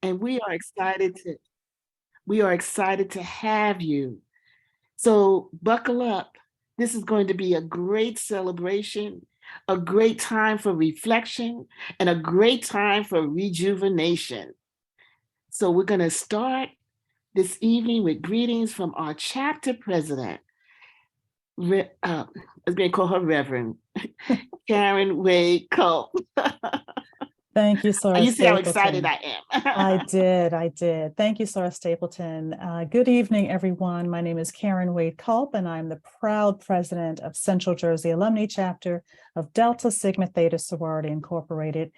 and we are excited to have you. So buckle up. This is going to be a great celebration, a great time for reflection, and a great time for rejuvenation. So we're going to start this evening with greetings from our chapter president. I was going to call her Reverend Karen Wade Culp. Thank you, Sora You see how Stapleton. excited I am. I did. Thank you, Sora Stapleton. Good evening, everyone. My name is Karen Wade Culp, and I'm the proud president of Central Jersey Alumni Chapter of Delta Sigma Theta Sorority Incorporated.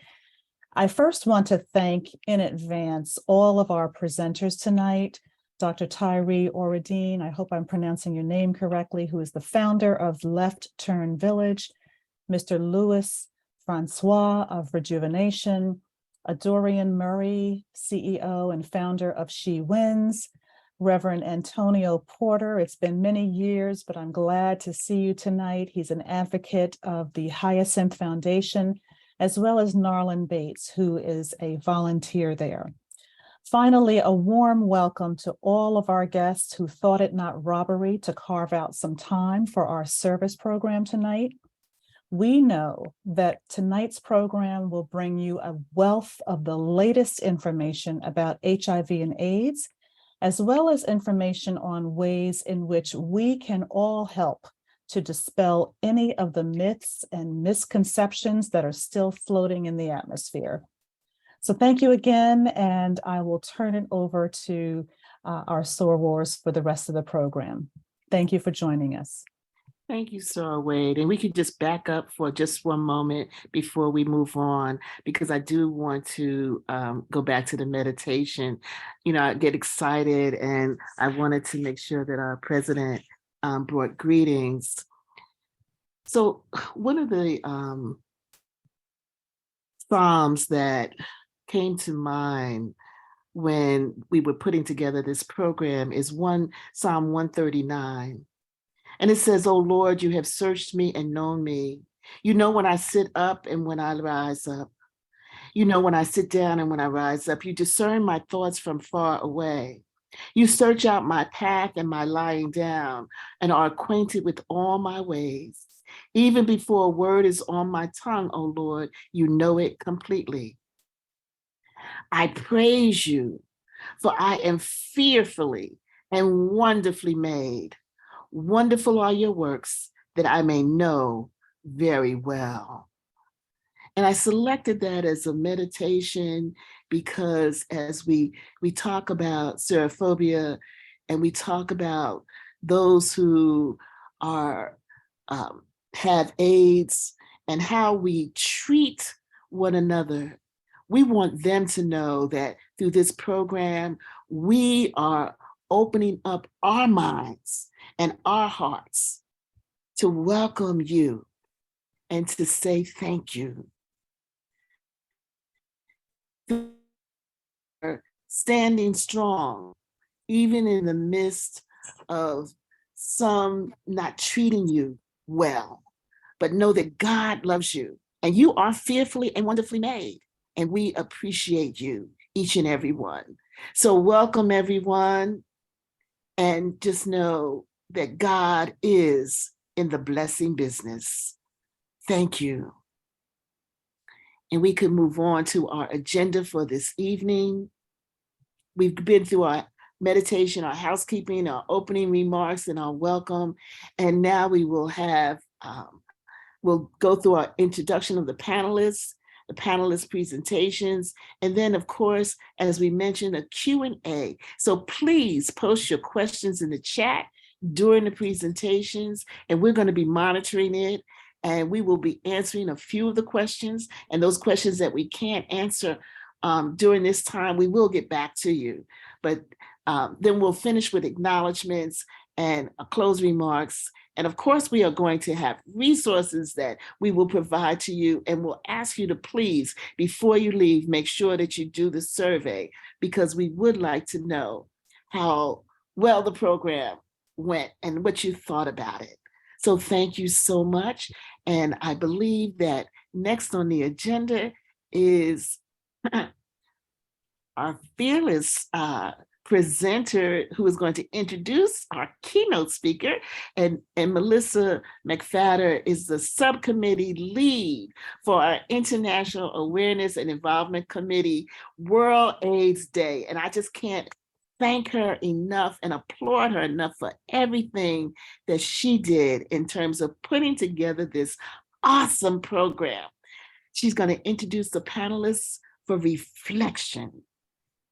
I first want to thank in advance all of our presenters tonight. Dr. Tyree Oradine, I hope I'm pronouncing your name correctly, who is the founder of Left Turn Village, Mr. Louis Francois of Rejuvenation, Adorian Murray, CEO and founder of She Wins, Reverend Antonio Porter. It's been many years, but I'm glad to see you tonight. He's an advocate of the Hyacinth Foundation, as well as Narlin Bates, who is a volunteer there. Finally, a warm welcome to all of our guests who thought it not robbery to carve out some time for our service program tonight. We know that tonight's program will bring you a wealth of the latest information about HIV and AIDS, as well as information on ways in which we can all help to dispel any of the myths and misconceptions that are still floating in the atmosphere. So thank you again, and I will turn it over to our sorors for the rest of the program. Thank you for joining us. Thank you, Sarah Wade. And we could just back up for just one moment before we move on, because I do want to go back to the meditation. You know, I get excited, and I wanted to make sure that our president brought greetings. So one of the Psalms that came to mind when we were putting together this program is Psalm 139. And it says, "Oh Lord, you have searched me and known me. You know when I sit up and when I rise up. You know when I sit down and when I rise up. You discern my thoughts from far away. You search out my path and my lying down and are acquainted with all my ways. Even before a word is on my tongue, oh Lord, you know it completely. I praise you, for I am fearfully and wonderfully made. Wonderful are your works that I may know very well." And I selected that as a meditation because as we talk about serophobia and we talk about those who are have AIDS and how we treat one another, we want them to know that through this program, we are opening up our minds and our hearts to welcome you and to say thank you. Standing strong, even in the midst of some not treating you well, but know that God loves you and you are fearfully and wonderfully made. And we appreciate you, each and every one. So welcome, everyone. And just know that God is in the blessing business. Thank you. And we could move on to our agenda for this evening. We've been through our meditation, our housekeeping, our opening remarks, and our welcome. And now we will have, we'll go through our introduction of the panelists, the panelist presentations, and then of course, as we mentioned, a Q&A. So please post your questions in the chat during the presentations, and we're going to be monitoring it. And we will be answering a few of the questions, and those questions that we can't answer during this time, we will get back to you. But then we'll finish with acknowledgements and close remarks. And of course, we are going to have resources that we will provide to you, and we'll ask you to please, before you leave, make sure that you do the survey, because we would like to know how well the program went and what you thought about it. So thank you so much. And I believe that next on the agenda is our fearless presenter who is going to introduce our keynote speaker. And Melissa McFadder is the subcommittee lead for our International Awareness and Involvement Committee World AIDS Day. And I just can't thank her enough and applaud her enough for everything that she did in terms of putting together this awesome program. She's going to introduce the panelists for reflection.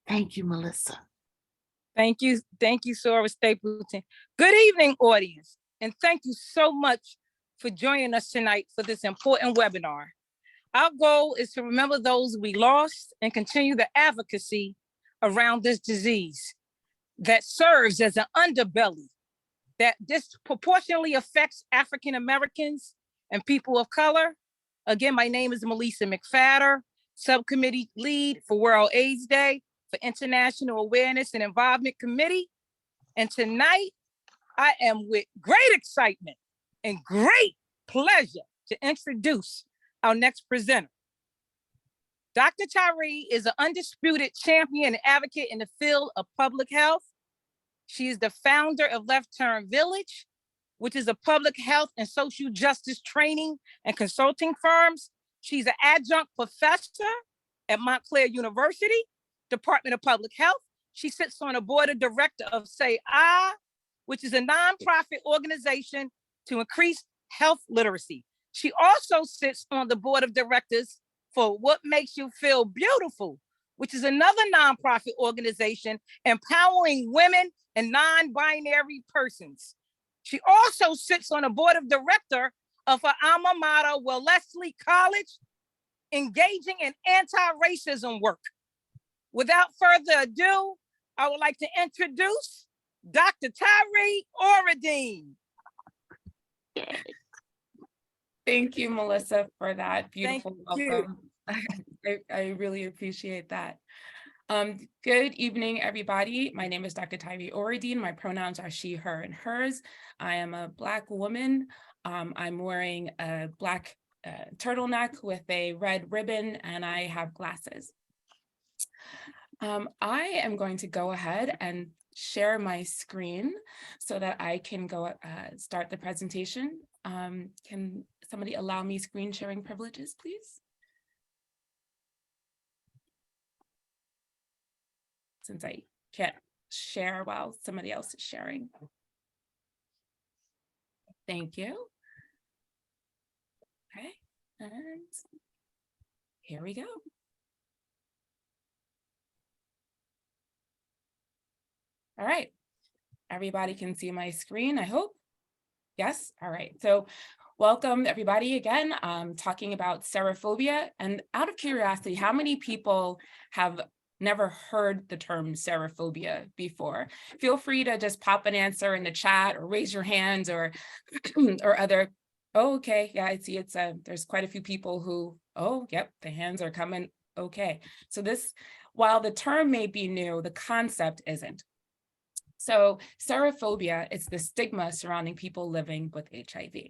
Thank you, Melissa. Thank you, Sora Stapleton. Good evening, audience, and thank you so much for joining us tonight for this important webinar. Our goal is to remember those we lost and continue the advocacy around this disease that serves as an underbelly that disproportionately affects African Americans and people of color. Again, my name is Melissa McFadder, Subcommittee Lead for World AIDS Day for International Awareness and Involvement Committee. And tonight, I am with great excitement and great pleasure to introduce our next presenter. Dr. Tyree is an undisputed champion and advocate in the field of public health. She is the founder of Left Turn Village, which is a public health and social justice training and consulting firms. She's an adjunct professor at Montclair University, Department of Public Health. She sits on the board of director of Say Ah, which is a nonprofit organization to increase health literacy. She also sits on the board of directors for What Makes You Feel Beautiful, which is another nonprofit organization empowering women and non-binary persons. She also sits on the board of director of her alma mater, Wellesley College, engaging in anti-racism work. Without further ado, I would like to introduce Dr. Tyree Oradine. Thank you, Melissa, for that beautiful Thank welcome. I really appreciate that. Good evening, everybody. My name is Dr. Tyree Oradine. My pronouns are she, her, and hers. I am a Black woman. I'm wearing a black turtleneck with a red ribbon, and I have glasses. I am going to go ahead and share my screen so that I can go start the presentation. Can somebody allow me screen sharing privileges, please? Since I can't share while somebody else is sharing. Thank you. Okay, and here we go. All right, everybody can see my screen, I hope. Yes, all right, so welcome everybody again. I'm talking about serophobia, and out of curiosity, how many people have never heard the term serophobia before? Feel free to just pop an answer in the chat or raise your hands or or other. Oh, okay, yeah, I see it's there's quite a few people who, oh, yep, the hands are coming. Okay, so this, while the term may be new, the concept isn't. So serophobia is the stigma surrounding people living with HIV.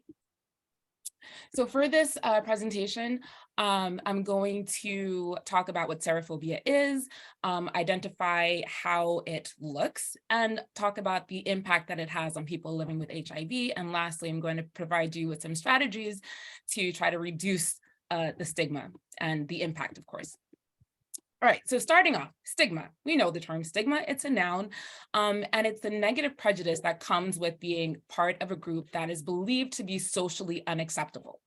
So for this presentation, I'm going to talk about what serophobia is, identify how it looks, and talk about the impact that it has on people living with HIV. And lastly, I'm going to provide you with some strategies to try to reduce the stigma and the impact, of course. All right, so starting off, stigma. We know the term stigma, it's a noun, and it's the negative prejudice that comes with being part of a group that is believed to be socially unacceptable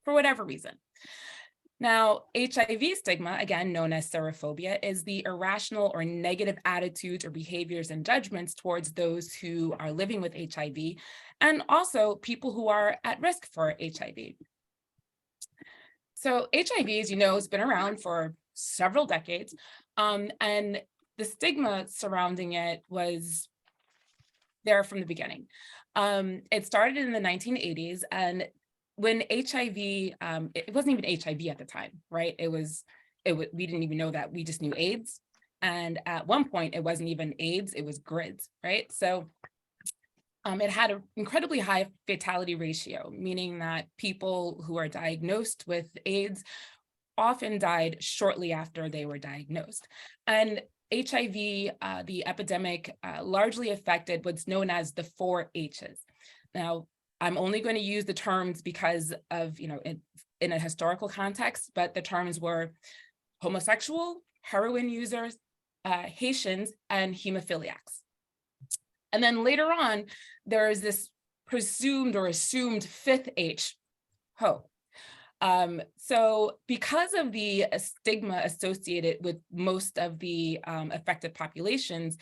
for whatever reason. Now, HIV stigma, again known as serophobia, is the irrational or negative attitudes or behaviors and judgments towards those who are living with HIV, and also people who are at risk for HIV. So HIV, as you know, has been around for several decades, and the stigma surrounding it was there from the beginning. It started in the 1980s, and when HIV, it wasn't even HIV at the time, right? We didn't even know that, we just knew AIDS. And at one point, it wasn't even AIDS, it was GRIDS, right? So it had an incredibly high fatality ratio, meaning that people who are diagnosed with AIDS often died shortly after they were diagnosed. And HIV, the epidemic, largely affected what's known as the 4 H's. Now, I'm only going to use the terms because of, in a historical context, but the terms were homosexual, heroin users, Haitians, and hemophiliacs. And then later on, there is this presumed or assumed 5th H, Ho. So because of the stigma associated with most of the affected populations,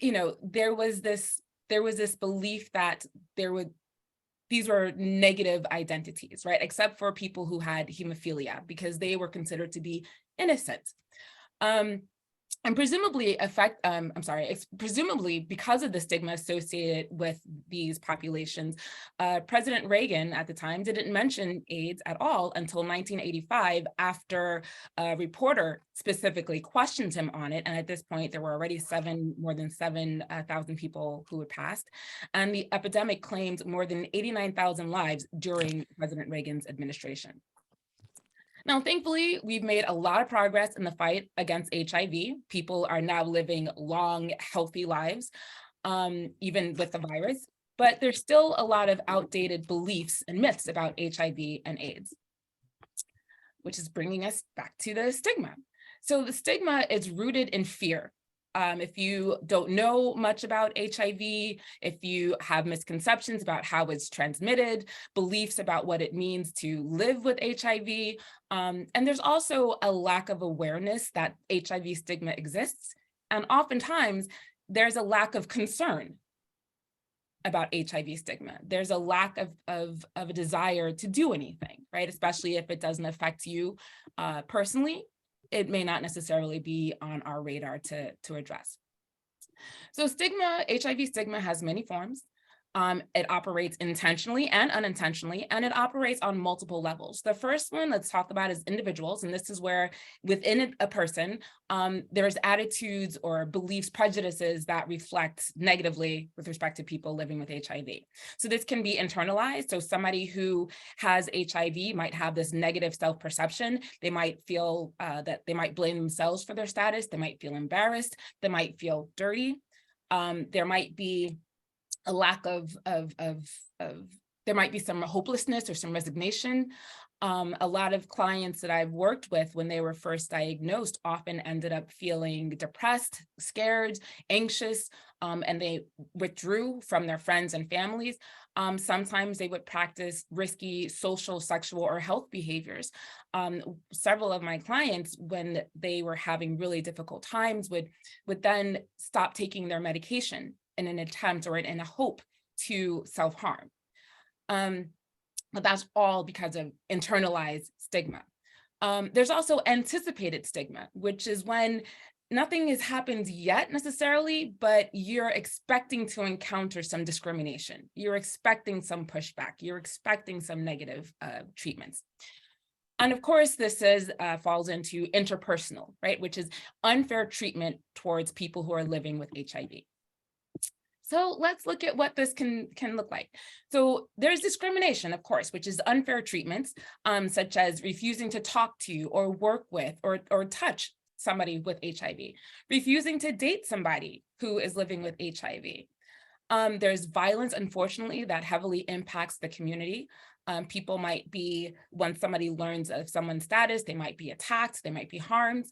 there was this belief that these were negative identities, right? Except for people who had hemophilia, because they were considered to be innocent. And presumably presumably because of the stigma associated with these populations, President Reagan at the time didn't mention AIDS at all until 1985, after a reporter specifically questioned him on it. And at this point, there were already more than 7,000 people who had passed. And the epidemic claimed more than 89,000 lives during President Reagan's administration. Now, thankfully, we've made a lot of progress in the fight against HIV. People are now living long, healthy lives, even with the virus, but there's still a lot of outdated beliefs and myths about HIV and AIDS, which is bringing us back to the stigma. So the stigma is rooted in fear. If you don't know much about HIV, if you have misconceptions about how it's transmitted, beliefs about what it means to live with HIV, and there's also a lack of awareness that HIV stigma exists. And oftentimes, there's a lack of concern about HIV stigma. There's a lack of a desire to do anything, right? Especially if it doesn't affect you personally. It may not necessarily be on our radar to address. So HIV stigma has many forms. It operates intentionally and unintentionally, and it operates on multiple levels. The first one let's talk about is individuals, and this is where within a person, there's attitudes or beliefs, prejudices that reflect negatively with respect to people living with HIV. So this can be internalized. So somebody who has HIV might have this negative self-perception. They might feel that they might blame themselves for their status. They might feel embarrassed. They might feel dirty. There might be a lack there might be some hopelessness or some resignation. A lot of clients that I've worked with when they were first diagnosed often ended up feeling depressed, scared, anxious, and they withdrew from their friends and families. Sometimes they would practice risky social, sexual, or health behaviors. Several of my clients, when they were having really difficult times, would then stop taking their medication in an attempt or in a hope to self-harm. But that's all because of internalized stigma. There's also anticipated stigma, which is when nothing has happened yet necessarily, but you're expecting to encounter some discrimination. You're expecting some pushback. You're expecting some negative treatments. And of course, this falls into interpersonal, right, which is unfair treatment towards people who are living with HIV. So let's look at what this can look like. So there's discrimination, of course, which is unfair treatments, such as refusing to talk to or work with or touch somebody with HIV, refusing to date somebody who is living with HIV. There's violence, unfortunately, that heavily impacts the community. People might be, when somebody learns of someone's status, they might be attacked, they might be harmed.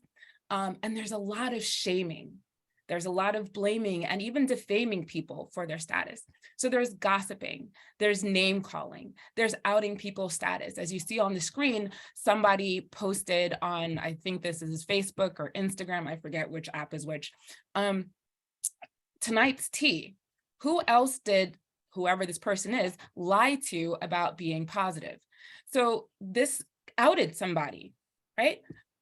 And there's a lot of shaming. There's a lot of blaming and even defaming people for their status. So there's gossiping, there's name calling, there's outing people's status. As you see on the screen, somebody posted on, I think this is Facebook or Instagram, I forget which app is which, tonight's tea. Who else did, whoever this person is, lie to about being positive? So this outed somebody, right?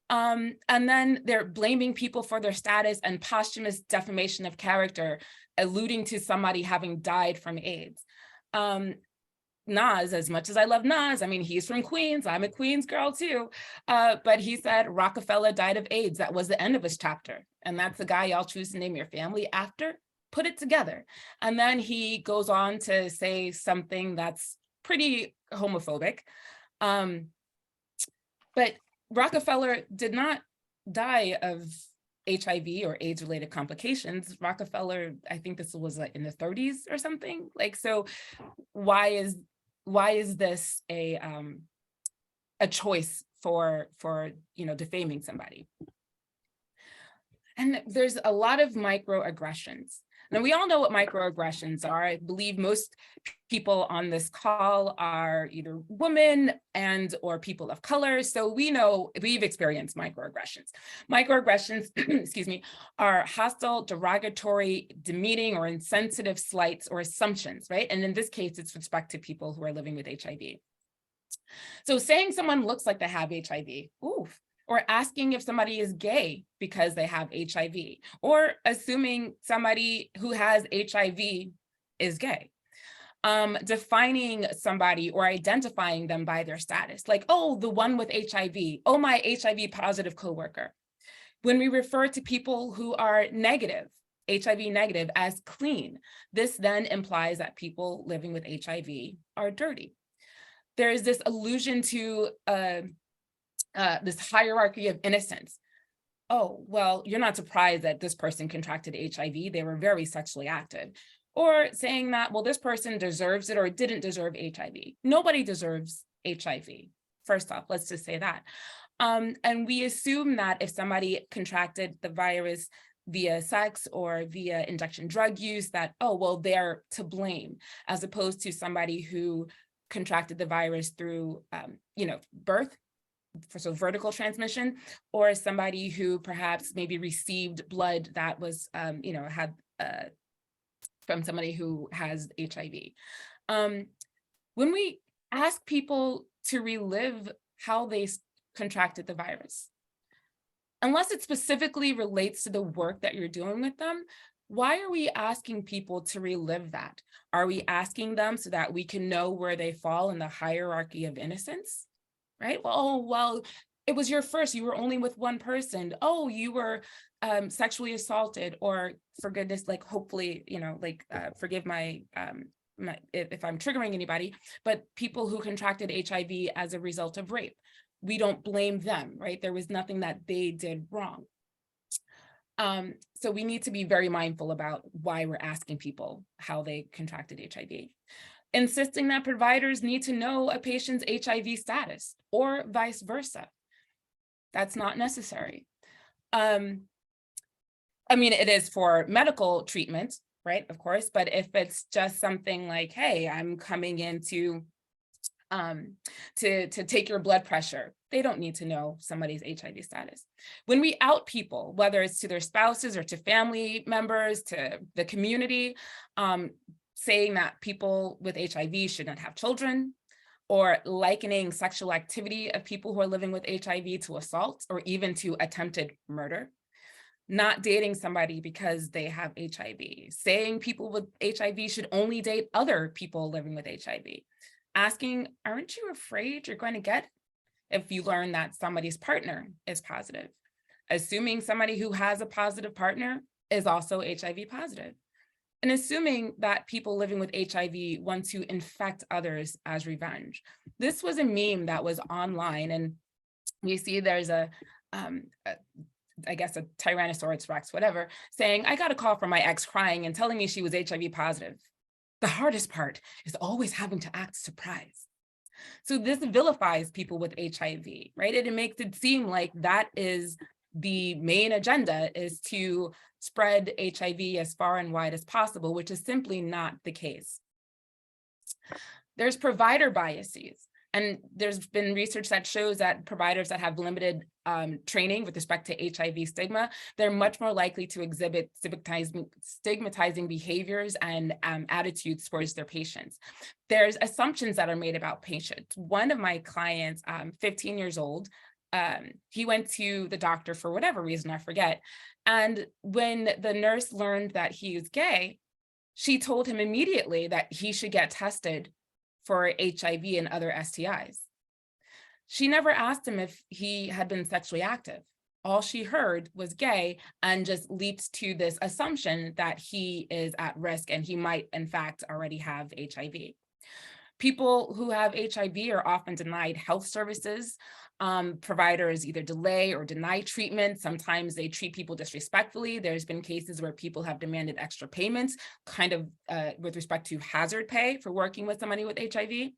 And then they're blaming people for their status and posthumous defamation of character, alluding to somebody having died from AIDS. Nas, as much as I love Nas, I mean, he's from Queens, I'm a Queens girl too, but he said Rockefeller died of AIDS. That was the end of his chapter. And that's the guy y'all choose to name your family after? Put it together. And then he goes on to say something that's pretty homophobic. But Rockefeller did not die of HIV or AIDS-related complications. Rockefeller, I think this was like in the 30s or something. Like, so why is this a choice for defaming somebody? And there's a lot of microaggressions. Now, we all know what microaggressions are. I believe most people on this call are either women and or people of color. So we know we've experienced microaggressions. Microaggressions, excuse me, are hostile, derogatory, demeaning, or insensitive slights or assumptions, right? And in this case, it's with respect to people who are living with HIV. So saying someone looks like they have HIV, oof. Or asking if somebody is gay because they have HIV, or assuming somebody who has HIV is gay. Defining somebody or identifying them by their status, like, oh, the one with HIV, oh, my HIV positive coworker. When we refer to people who are negative, HIV negative, as clean, this then implies that people living with HIV are dirty. There is this allusion to this hierarchy of innocence. Oh, well, you're not surprised that this person contracted HIV. They were very sexually active. Or saying that, well, this person deserves it or didn't deserve HIV. Nobody deserves HIV. First off, let's just say that. And we assume that if somebody contracted the virus via sex or via injection drug use, that, oh, well, they're to blame, as opposed to somebody who contracted the virus through, birth, so vertical transmission, or somebody who perhaps maybe received blood that was, had from somebody who has HIV. When we ask people to relive how they contracted the virus, unless it specifically relates to the work that you're doing with them, why are we asking people to relive that? Are we asking them so that we can know where they fall in the hierarchy of innocence? Right? Well, it was your first, you were only with one person. Oh, you were sexually assaulted, or for goodness, like, hopefully, forgive my, if I'm triggering anybody, but people who contracted HIV as a result of rape, we don't blame them, right? There was nothing that they did wrong. So we need to be very mindful about why we're asking people how they contracted HIV. Insisting that providers need to know a patient's HIV status or vice versa. That's not necessary. It is for medical treatment, right? Of course, but if it's just something like, hey, I'm coming in to take your blood pressure, they don't need to know somebody's HIV status. When we out people, whether it's to their spouses or to family members, to the community, saying that people with HIV should not have children, or likening sexual activity of people who are living with HIV to assault or even to attempted murder, not dating somebody because they have HIV, saying people with HIV should only date other people living with HIV, asking, aren't you afraid you're going to get if you learn that somebody's partner is positive, assuming somebody who has a positive partner is also HIV positive, and assuming that people living with HIV want to infect others as revenge. This was a meme that was online, and we see there's I guess a Tyrannosaurus Rex, whatever, saying, I got a call from my ex crying and telling me she was HIV positive. The hardest part is always having to act surprised. So this vilifies people with HIV, right? It makes it seem like that is the main agenda, is to spread HIV as far and wide as possible, which is simply not the case. There's provider biases. And there's been research that shows that providers that have limited training with respect to HIV stigma, they're much more likely to exhibit stigmatizing behaviors and attitudes towards their patients. There's assumptions that are made about patients. One of my clients, 15 years old, he went to the doctor for whatever reason, I forget. And when the nurse learned that he was gay, she told him immediately that he should get tested for HIV and other STIs. She never asked him if he had been sexually active. All she heard was gay and just leaped to this assumption that he is at risk and he might, in fact, already have HIV. People who have HIV are often denied health services. Providers either delay or deny treatment. Sometimes they treat people disrespectfully. There's been cases where people have demanded extra payments, kind of with respect to hazard pay for working with somebody with HIV.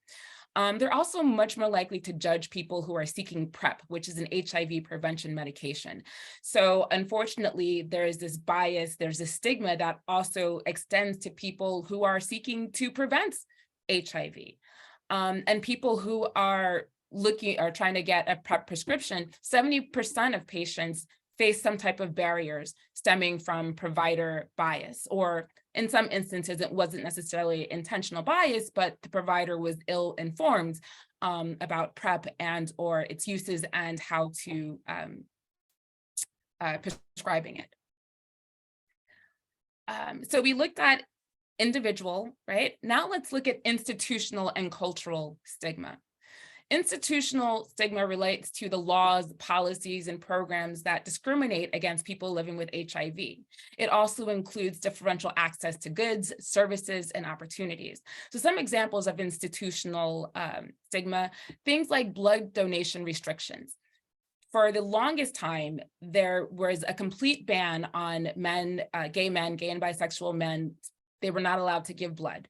They're also much more likely to judge people who are seeking PrEP, which is an HIV prevention medication. So unfortunately, there is this bias, there's a stigma that also extends to people who are seeking to prevent HIV. And people who are trying to get a PrEP prescription, 70% of patients face some type of barriers stemming from provider bias, or in some instances, it wasn't necessarily intentional bias, but the provider was ill-informed about PrEP and or its uses and how to prescribing it. So we looked at individual, right? Now let's look at institutional and cultural stigma. Institutional stigma relates to the laws, policies, and programs that discriminate against people living with HIV. It also includes differential access to goods, services, and opportunities. So some examples of institutional stigma, things like blood donation restrictions. For the longest time, there was a complete ban on men, gay and bisexual men. They were not allowed to give blood.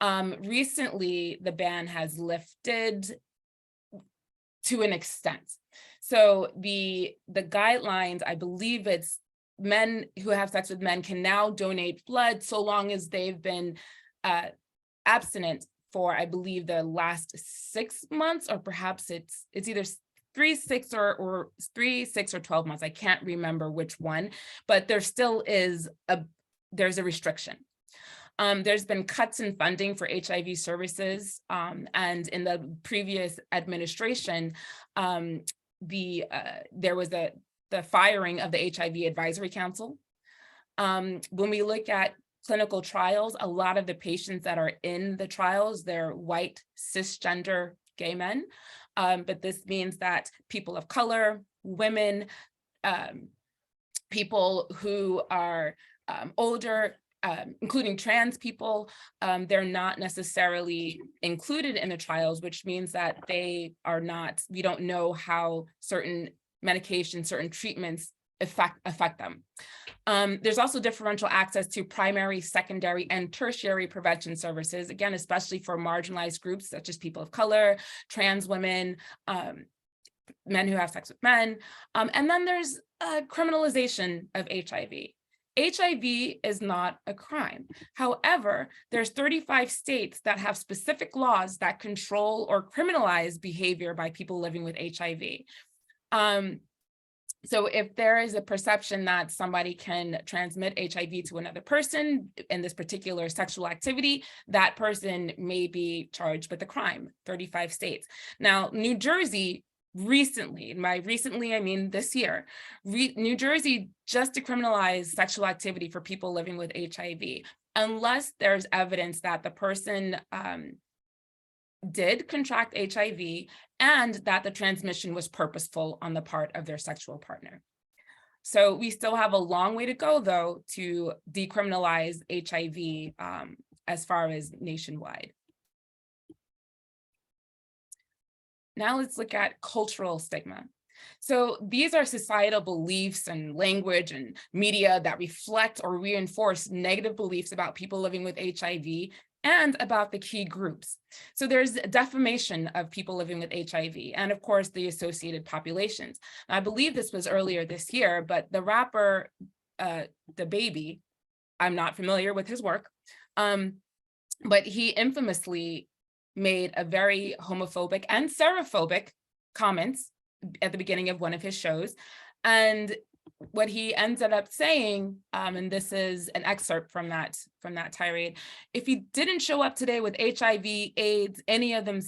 Recently, the ban has lifted to an extent. So the guidelines, I believe it's men who have sex with men can now donate blood so long as they've been abstinent for, I believe, the last 6 months, or perhaps it's either 3, 6, or 12 months. I can't remember which one, but there still is there's a restriction. There's been cuts in funding for HIV services, and in the previous administration, there was the firing of the HIV Advisory Council. When we look at clinical trials, a lot of the patients that are in the trials, they're white, cisgender gay men, but this means that people of color, women, people who are older, including trans people, they're not necessarily included in the trials, which means that we don't know how certain medications, certain treatments affect them. There's also differential access to primary, secondary, and tertiary prevention services, again, especially for marginalized groups such as people of color, trans women, men who have sex with men. And then there's criminalization of HIV. HIV is not a crime. However, there's 35 states that have specific laws that control or criminalize behavior by people living with HIV. So if there is a perception that somebody can transmit HIV to another person in this particular sexual activity, that person may be charged with a crime, 35 states. Now, New Jersey recently, I mean this year, New Jersey just decriminalized sexual activity for people living with HIV, unless there's evidence that the person did contract HIV and that the transmission was purposeful on the part of their sexual partner. So we still have a long way to go, though, to decriminalize HIV as far as nationwide. Now let's look at cultural stigma. So these are societal beliefs and language and media that reflect or reinforce negative beliefs about people living with HIV and about the key groups. So there's defamation of people living with HIV and, of course, the associated populations. I believe this was earlier this year, but the rapper, DaBaby, I'm not familiar with his work, but he infamously made a very homophobic and serophobic comments at the beginning of one of his shows. And what he ended up saying, and this is an excerpt from that tirade: if you didn't show up today with HIV, AIDS, any of them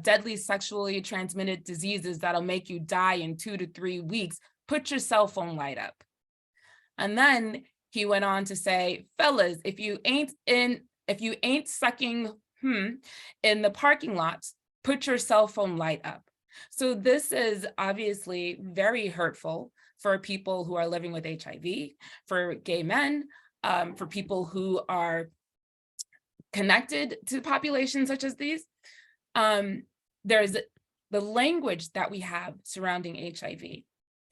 deadly sexually transmitted diseases that'll make you die in 2 to 3 weeks, put your cell phone light up. And then he went on to say, fellas, if you ain't sucking in the parking lot, put your cell phone light up. So this is obviously very hurtful for people who are living with HIV, for gay men, for people who are connected to populations such as these. There's the language that we have surrounding HIV,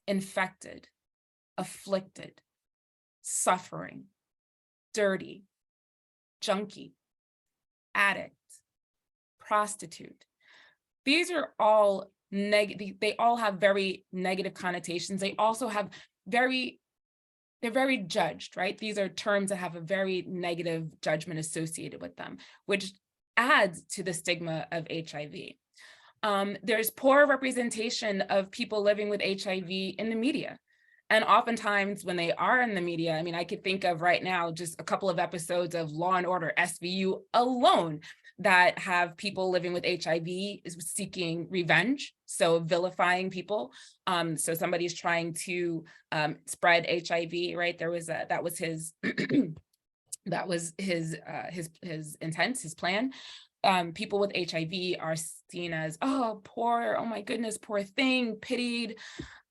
infected, afflicted, suffering, dirty, junkie, addict, prostitute. These are all negative. They all have very negative connotations. They also have they're very judged, right? These are terms that have a very negative judgment associated with them, which adds to the stigma of HIV. There's poor representation of people living with HIV in the media. And oftentimes when they are in the media, I mean, I could think of right now just a couple of episodes of Law and Order SVU alone that have people living with HIV seeking revenge, so vilifying people. So somebody's trying to spread HIV, right? That was his that was his intent, his plan. People with HIV are seen as, oh, poor, oh my goodness, poor thing, pitied.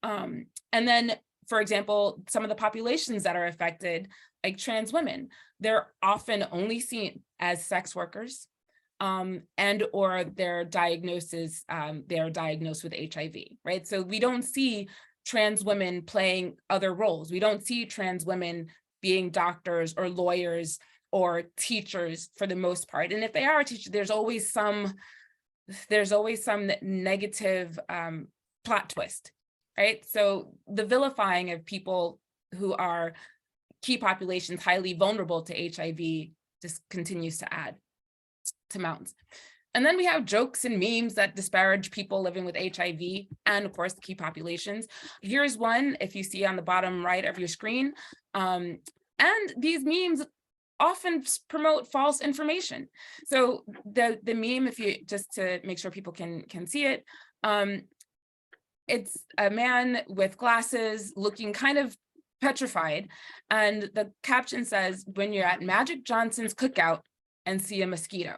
And then, for example, some of the populations that are affected, like trans women, they're often only seen as sex workers, and or they're diagnosed with HIV, right? So we don't see trans women playing other roles. We don't see trans women being doctors or lawyers or teachers for the most part. And if they are a teacher, there's always some negative plot twist, right? So the vilifying of people who are key populations highly vulnerable to HIV just continues to add to mountains. And then we have jokes and memes that disparage people living with HIV and, of course, the key populations. Here's one, if you see on the bottom right of your screen. And these memes often promote false information. So the meme, if you just to make sure people can see it, it's a man with glasses looking kind of petrified. And the caption says, "When you're at Magic Johnson's cookout and see a mosquito."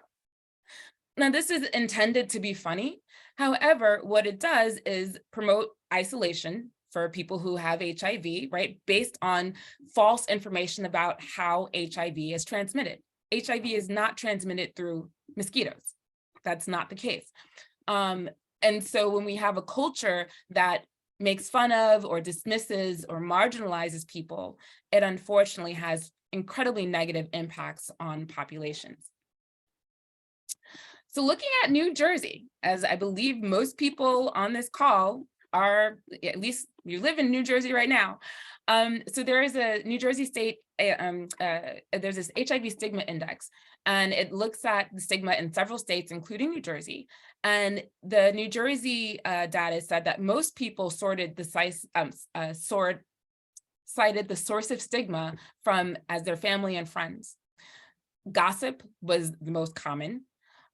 Now, this is intended to be funny. However, what it does is promote isolation for people who have HIV, right? Based on false information about how HIV is transmitted. HIV is not transmitted through mosquitoes. That's not the case. And so when we have a culture that makes fun of or dismisses or marginalizes people, it unfortunately has incredibly negative impacts on populations. So looking at New Jersey, as I believe most people on this call are, at least you live in New Jersey right now. So there is a New Jersey state, there's this HIV stigma index, and it looks at the stigma in several states, including New Jersey. And the New Jersey data said that most people cited the source of stigma as their family and friends. Gossip was the most common.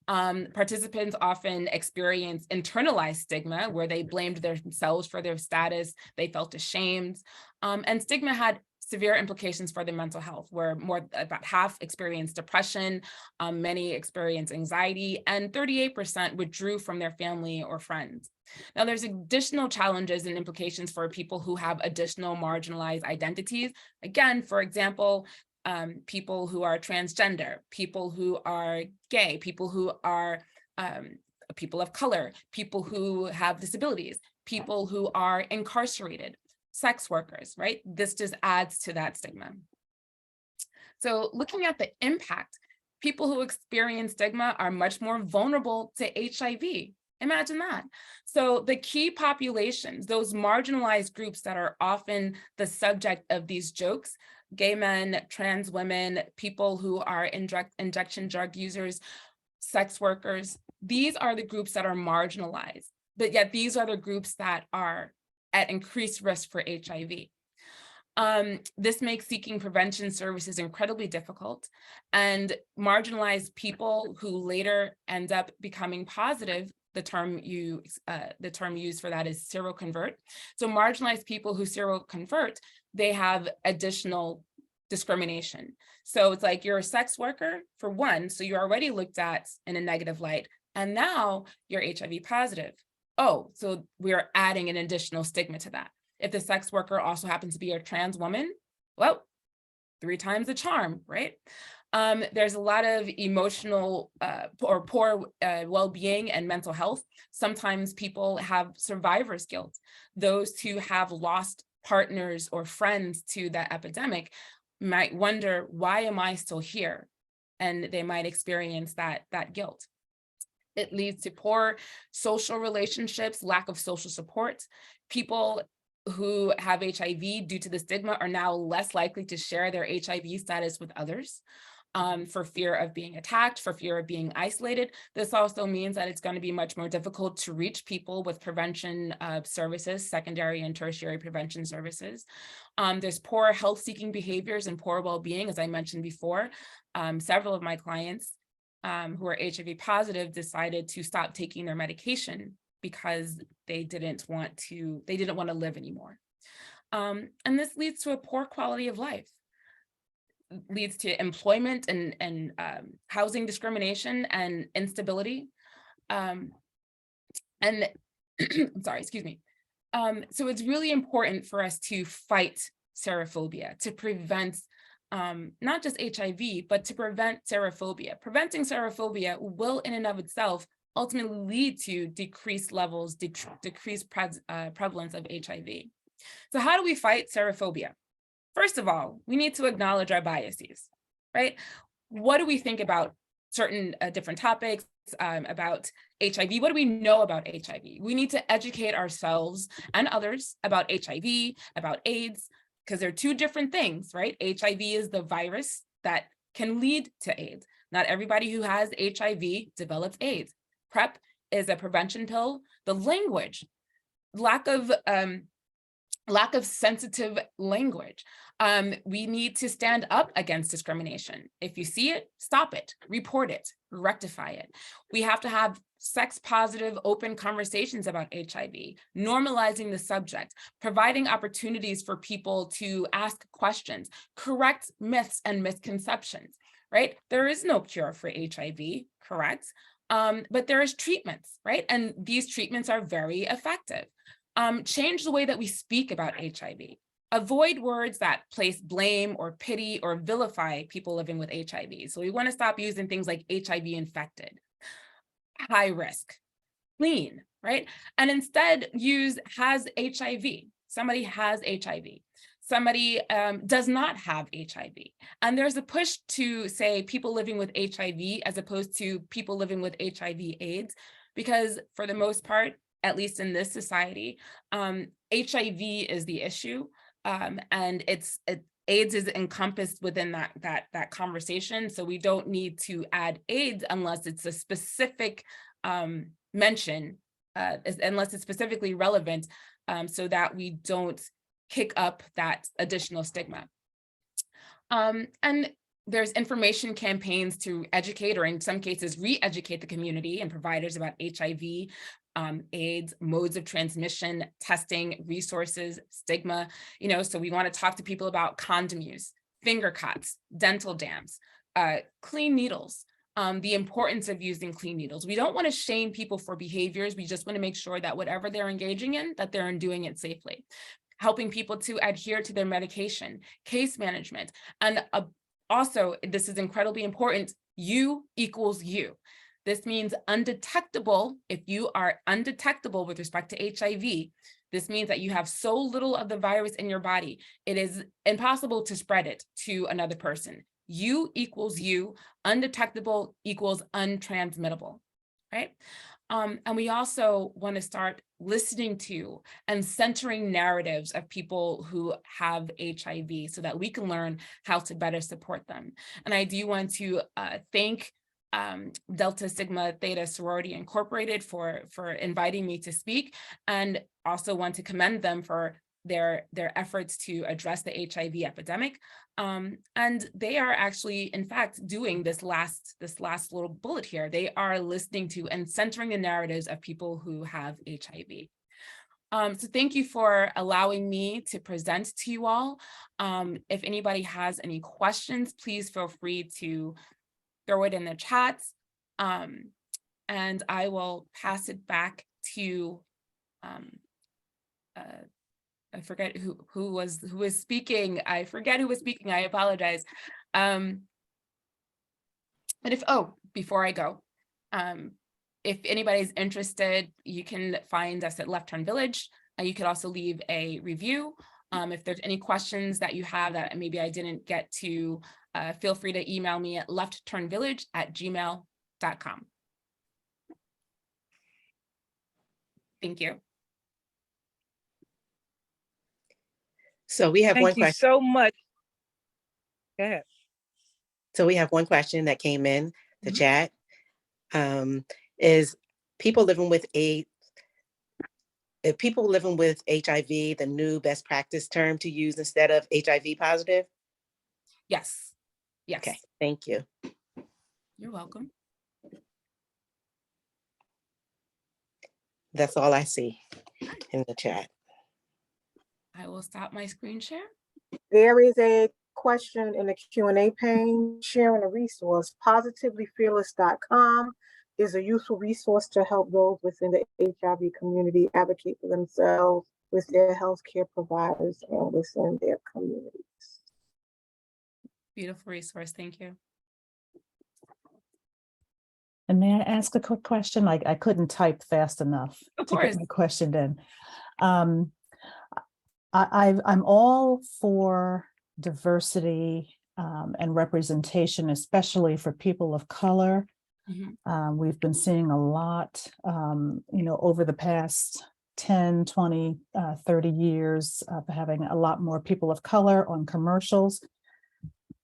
Participants often experience internalized stigma where they blamed themselves for their status, they felt ashamed, and stigma had severe implications for their mental health, where about half experienced depression, many experienced anxiety, and 38% withdrew from their family or friends. Now, there's additional challenges and implications for people who have additional marginalized identities. Again, for example, people who are transgender, people who are gay, people who are people of color, people who have disabilities, people who are incarcerated, sex workers, right? This just adds to that stigma. So looking at the impact, people who experience stigma are much more vulnerable to HIV. Imagine that. So the key populations, those marginalized groups that are often the subject of these jokes, gay men, trans women, people who are injection drug users, sex workers, these are the groups that are marginalized, but yet these are the groups that are at increased risk for HIV. This makes seeking prevention services incredibly difficult, and marginalized people who later end up becoming positive, the term used for that is seroconvert. So marginalized people who seroconvert, they have additional discrimination. So it's like you're a sex worker for one, so you're already looked at in a negative light, and now you're HIV positive. Oh, so we are adding an additional stigma to that. If the sex worker also happens to be a trans woman, well, 3 times the charm, right? There's a lot of emotional or poor well-being and mental health. Sometimes people have survivor's guilt. Those who have lost partners or friends to that epidemic might wonder, why am I still here? And they might experience that guilt. It leads to poor social relationships, lack of social support. People who have HIV due to the stigma are now less likely to share their HIV status with others. For fear of being attacked, for fear of being isolated. This also means that it's going to be much more difficult to reach people with prevention services, secondary and tertiary prevention services. There's poor health-seeking behaviors and poor well-being, as I mentioned before. Several of my clients who are HIV positive decided to stop taking their medication because they didn't want to live anymore. And this leads to a poor quality of life. Leads to employment and housing discrimination and instability. I'm sorry, excuse me. So it's really important for us to fight serophobia, to prevent not just HIV, but to prevent serophobia. Preventing serophobia will in and of itself ultimately lead to decreased levels, decreased prevalence of HIV. So how do we fight serophobia? First of all, we need to acknowledge our biases, right? What do we think about certain different topics, about HIV? What do we know about HIV? We need to educate ourselves and others about HIV, about AIDS, because they're two different things, right? HIV is the virus that can lead to AIDS. Not everybody who has HIV develops AIDS. PrEP is a prevention pill. The language, lack of sensitive language. We need to stand up against discrimination. If you see it, stop it, report it, rectify it. We have to have sex positive, open conversations about HIV, normalizing the subject, providing opportunities for people to ask questions, correct myths and misconceptions, right? There is no cure for HIV, correct? But there is treatments, right? And these treatments are very effective. Change the way that we speak about HIV. Avoid words that place blame or pity or vilify people living with HIV. So we want to stop using things like HIV infected, high risk, clean, right? And instead use has HIV. Somebody has HIV. Somebody does not have HIV. And there's a push to say people living with HIV as opposed to people living with HIV AIDS, because for the most part, at least in this society, HIV is the issue, and AIDS is encompassed within that conversation. So we don't need to add AIDS unless it's a specific mention, unless it's specifically relevant, so that we don't kick up that additional stigma. And there's information campaigns to educate, or in some cases, re-educate the community and providers about HIV, AIDS, modes of transmission, testing, resources, stigma, so we want to talk to people about condom use, finger cuts, dental dams, clean needles, the importance of using clean needles. We don't want to shame people for behaviors. We just want to make sure that whatever they're engaging in, that they're doing it safely. Helping people to adhere to their medication, case management, and also, this is incredibly important, you equals you. This means undetectable. If you are undetectable with respect to HIV, this means that you have so little of the virus in your body, it is impossible to spread it to another person. You equals you, undetectable equals untransmittable, right? And we also want to start listening to and centering narratives of people who have HIV so that we can learn how to better support them. And I do want to thank Delta Sigma Theta Sorority Incorporated for inviting me to speak, and also want to commend them for their efforts to address the HIV epidemic. And they are actually, in fact, doing this last little bullet here. They are listening to and centering the narratives of people who have HIV. So thank you for allowing me to present to you all. If anybody has any questions, please feel free to throw it in the chats, and I will pass it back to, I forget who was speaking. I forget who was speaking. I apologize. But before I go, if anybody's interested, you can find us at Left Turn Village. You could also leave a review. If there's any questions that you have that maybe I didn't get to, feel free to email me at leftturnvillage@gmail.com. Thank you. So we have one Thank you question. so much. Go ahead. So we have one question that came in the chat. Is people living with HIV the new best practice term to use instead of HIV positive? Yes. Yes. Okay, thank you. You're welcome. That's all I see in the chat. I will stop my screen share. There is a question in the Q&A page, sharing a resource. Positivelyfearless.com is a useful resource to help those within the HIV community advocate for themselves with their healthcare providers and within their communities. Beautiful resource. Thank you. And may I ask a quick question? I couldn't type fast enough Of to course. get my question in. I'm all for diversity and representation, especially for people of color. We've been seeing a lot, over the past 10, 20, 30 years of having a lot more people of color on commercials.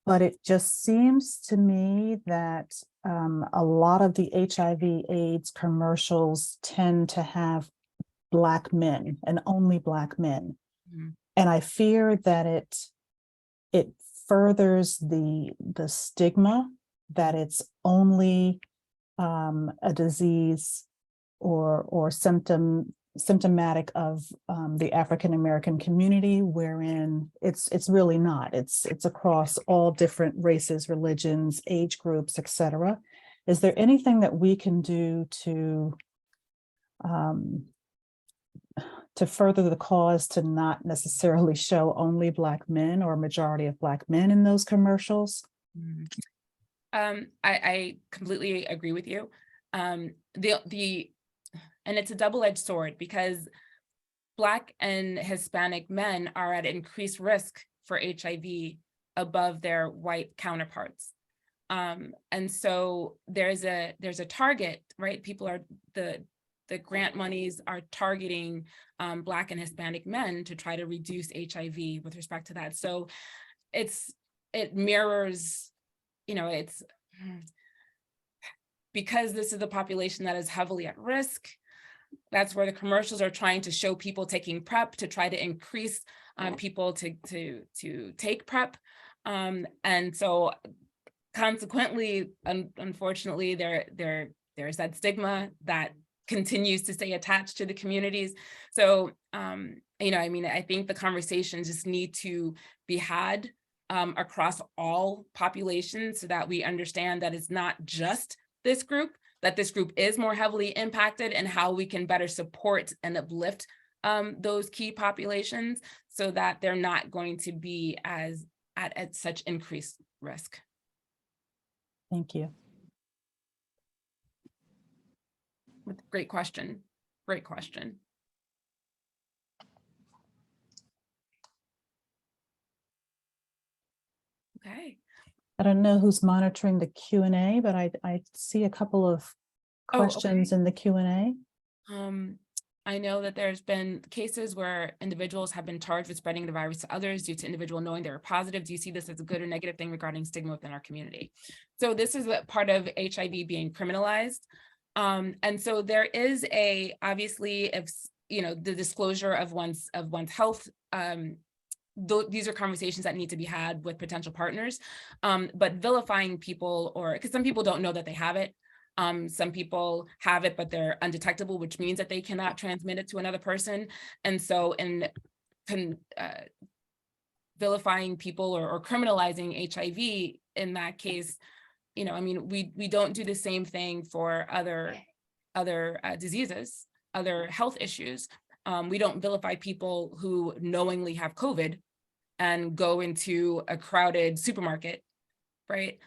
But it just seems to me that a lot of the HIV/AIDS commercials tend to have Black men and only Black men. And I fear that it furthers the stigma that it's only a disease or symptomatic of the African American community, wherein it's really not. It's across all different races, religions, age groups, etc. Is there anything that we can do to further the cause to not necessarily show only Black men or a majority of Black men in those commercials? I completely agree with you. And it's a double-edged sword, because Black and Hispanic men are at increased risk for HIV above their white counterparts. And so there's a target, right? The grant monies are targeting Black and Hispanic men to try to reduce HIV with respect to that. So it mirrors, it's because this is the population that is heavily at risk. That's where the commercials are trying to show people taking PrEP to try to increase people to take PrEP. And so consequently, unfortunately, there's that stigma that continues to stay attached to the communities. So, I think the conversations just need to be had across all populations so that we understand that it's not just this group, that this group is more heavily impacted, and how we can better support and uplift those key populations so that they're not going to be at such increased risk. Thank you. Great question. Great question. Okay. I don't know who's monitoring the Q&A, but I see a couple of questions in the Q&A. I know that there's been cases where individuals have been charged with spreading the virus to others due to individual knowing they were positive. Do you see this as a good or negative thing regarding stigma within our community? So this is a part of HIV being criminalized. And so there is obviously, if the disclosure of one's health, these are conversations that need to be had with potential partners. But vilifying people, because some people don't know that they have it. Some people have it, but they're undetectable, which means that they cannot transmit it to another person. And so vilifying people or criminalizing HIV in that case, we don't do the same thing for other diseases, other health issues. We don't vilify people who knowingly have COVID and go into a crowded supermarket, right?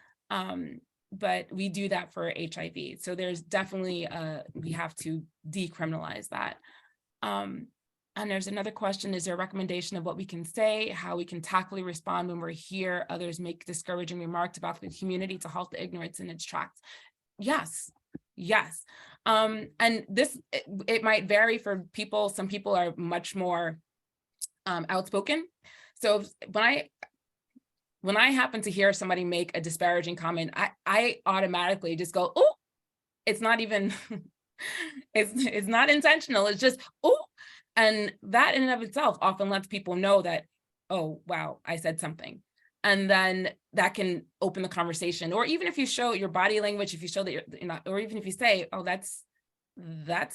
but we do that for HIV. So there's definitely, we have to decriminalize that. And there's another question, is there a recommendation of what we can say, how we can tactfully respond when we're here, others make discouraging remarks about the community to halt the ignorance in its tracks? Yes, yes. And this, it might vary for people. Some people are much more outspoken. So when I happen to hear somebody make a disparaging comment, I automatically just go, oh, it's not even, it's not intentional. It's just, oh, and that in and of itself often lets people know that, oh, wow, I said something. And then that can open the conversation. Or even if you show your body language, if you show that you're not, or even if you say, oh, that's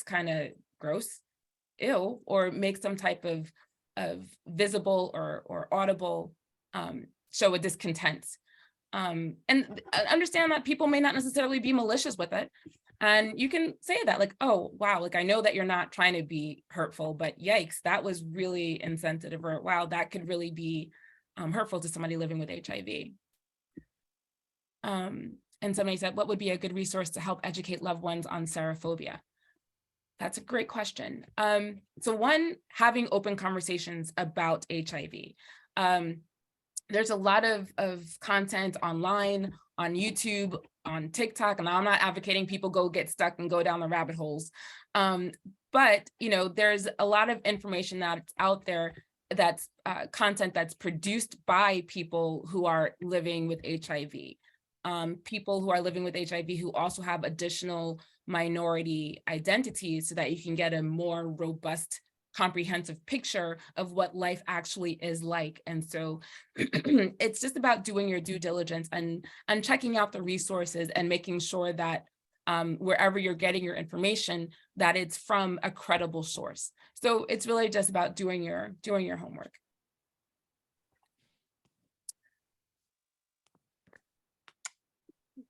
kind of gross, ew, or make some type of visible or audible show a discontent. And understand that people may not necessarily be malicious with it. And you can say that, like, oh, wow, like, I know that you're not trying to be hurtful, but yikes, that was really insensitive, or wow, that could really be hurtful to somebody living with HIV. And somebody said, what would be a good resource to help educate loved ones on serophobia? That's a great question. So one, having open conversations about HIV. There's a lot of content online, on YouTube, on TikTok, and I'm not advocating people go get stuck and go down the rabbit holes. But, you know, there's a lot of information that's out there, that's content that's produced by people who are living with HIV. People who are living with HIV who also have additional minority identities, so that you can get a more robust, comprehensive picture of what life actually is like. And so it's just about doing your due diligence and checking out the resources and making sure that wherever you're getting your information, that it's from a credible source. So it's really just about doing your homework.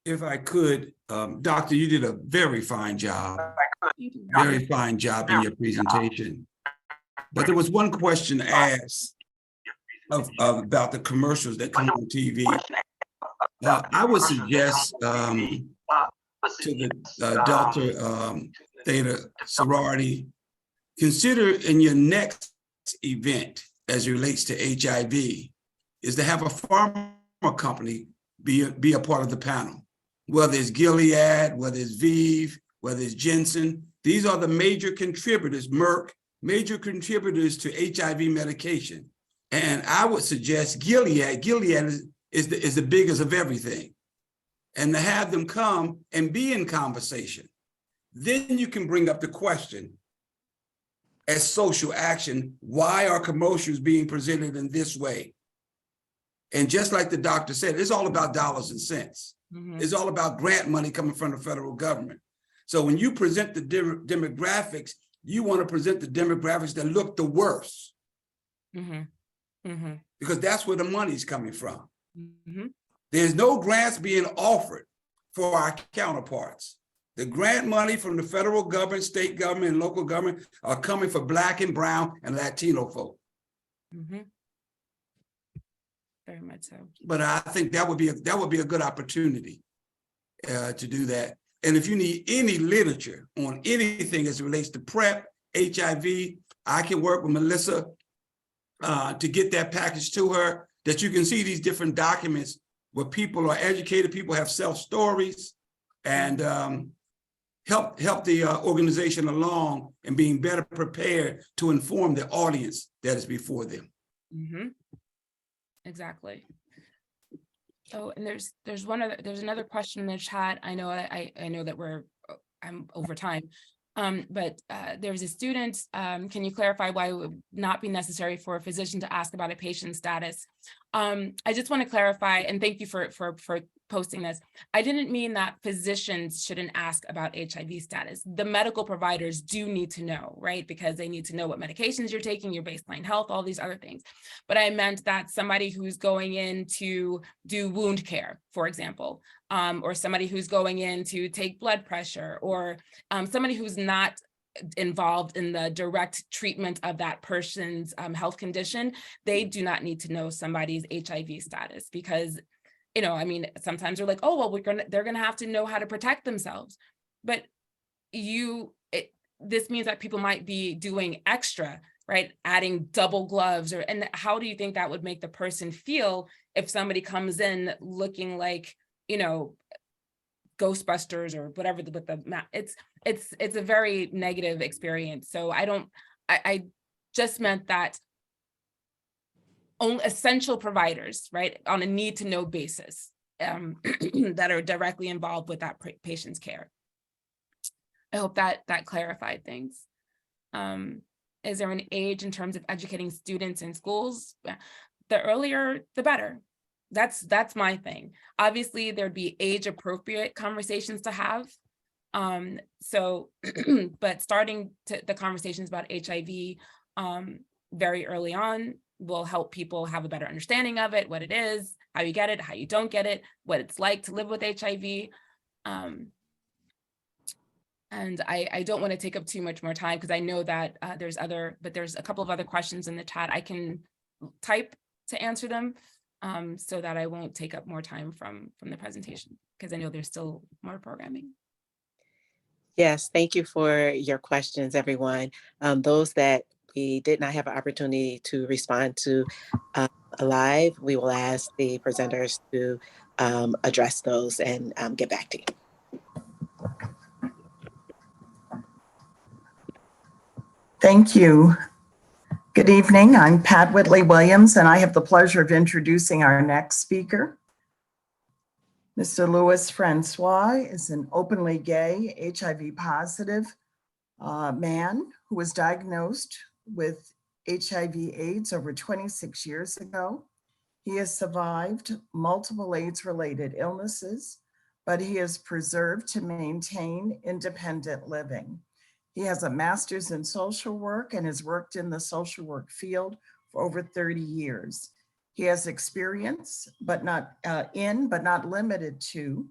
If I could, Doctor, you did a very fine job. Very fine job in your presentation. But there was one question asked about the commercials that come on TV. I would suggest to the Delta Theta sorority, consider in your next event as it relates to HIV, is to have a pharma company be a part of the panel. Whether it's Gilead, whether it's ViiV, whether it's Jensen, these are the major contributors, Merck, major contributors to HIV medication. And I would suggest Gilead is the biggest of everything. And to have them come and be in conversation. Then you can bring up the question, as social action, why are commercials being presented in this way? And just like the doctor said, it's all about dollars and cents. Mm-hmm. It's all about grant money coming from the federal government. So when you present the demographics, you want to present the demographics that look the worst. Mm-hmm. Mm-hmm. Because that's where the money's coming from. Mm-hmm. There's no grants being offered for our counterparts. The grant money from the federal government, state government, and local government are coming for Black and Brown and Latino folk. Mm-hmm. Very much so. But I think that would be a good opportunity to do that. And if you need any literature on anything as it relates to PrEP, HIV, I can work with Melissa to get that package to her, that you can see these different documents where people are educated, people have self-stories, and help the organization along and being better prepared to inform the audience that is before them. Mm-hmm. Exactly. Oh, and there's another question in the chat. I know that I'm over time. But there's a student, can you clarify why it would not be necessary for a physician to ask about a patient's status? I just want to clarify, and thank you for posting this. I didn't mean that physicians shouldn't ask about HIV status. The medical providers do need to know, right? Because they need to know what medications you're taking, your baseline health, all these other things. But I meant that somebody who's going in to do wound care, for example, or somebody who's going in to take blood pressure, or somebody who's not involved in the direct treatment of that person's health condition, they do not need to know somebody's HIV status, because you know, I mean, sometimes they're like, oh, well, they're gonna have to know how to protect themselves. But this means that people might be doing extra, right? Adding double gloves, and how do you think that would make the person feel if somebody comes in looking like, you know, Ghostbusters or whatever with the it's a very negative experience. So I just meant that only essential providers, right, on a need to know basis, that are directly involved with that patient's care. I hope that clarified things. Is there an age in terms of educating students in schools? The earlier, the better. That's my thing. Obviously, there'd be age appropriate conversations to have. So, but starting the conversations about HIV very early on will help people have a better understanding of it, what it is, how you get it, how you don't get it, what it's like to live with HIV. And I don't want to take up too much more time because I know that there's a couple of other questions in the chat I can type to answer them, so that I won't take up more time from the presentation, because I know there's still more programming. Yes, thank you for your questions, everyone. Those that we did not have an opportunity to respond to live, we will ask the presenters to address those and get back to you. Thank you. Good evening. I'm Pat Whitley-Williams, and I have the pleasure of introducing our next speaker. Mr. Louis Francois is an openly gay, HIV positive man who was diagnosed with HIV/AIDS over 26 years ago. He has survived multiple AIDS-related illnesses, but he has preserved to maintain independent living. He has a master's in social work and has worked in the social work field for over 30 years. He has experience, but not limited to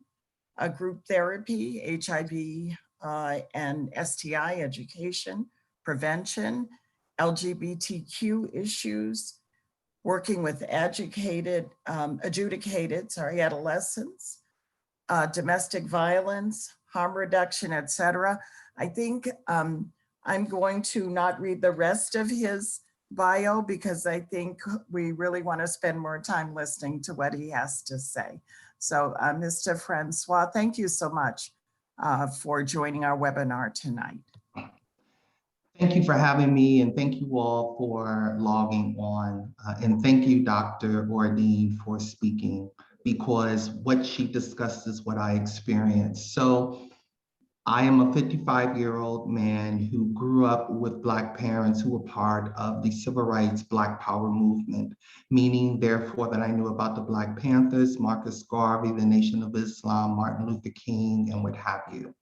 group therapy, HIV and STI education, prevention, LGBTQ issues, working with adjudicated adolescents, domestic violence, harm reduction, etc. I think I'm going to not read the rest of his bio because I think we really want to spend more time listening to what he has to say. So Mr. Francois, thank you so much for joining our webinar tonight. Thank you for having me, and thank you all for logging on. And thank you, Dr. Ordine, for speaking, because what she discussed is what I experienced. So I am a 55-year-old man who grew up with Black parents who were part of the Civil Rights Black Power movement, meaning therefore that I knew about the Black Panthers, Marcus Garvey, the Nation of Islam, Martin Luther King, and what have you.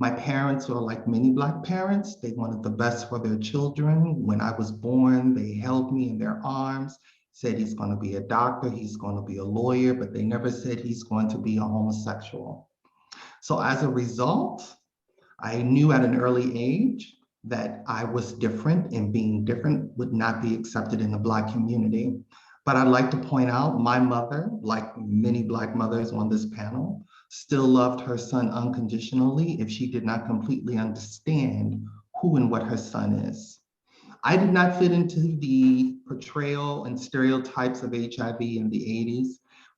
My parents were like many Black parents. They wanted the best for their children. When I was born, they held me in their arms, said he's going to be a doctor, he's going to be a lawyer, but they never said he's going to be a homosexual. So as a result, I knew at an early age that I was different, and being different would not be accepted in the Black community. But I'd like to point out my mother, like many Black mothers on this panel, still loved her son unconditionally if she did not completely understand who and what her son is. I did not fit into the portrayal and stereotypes of HIV in the 80s,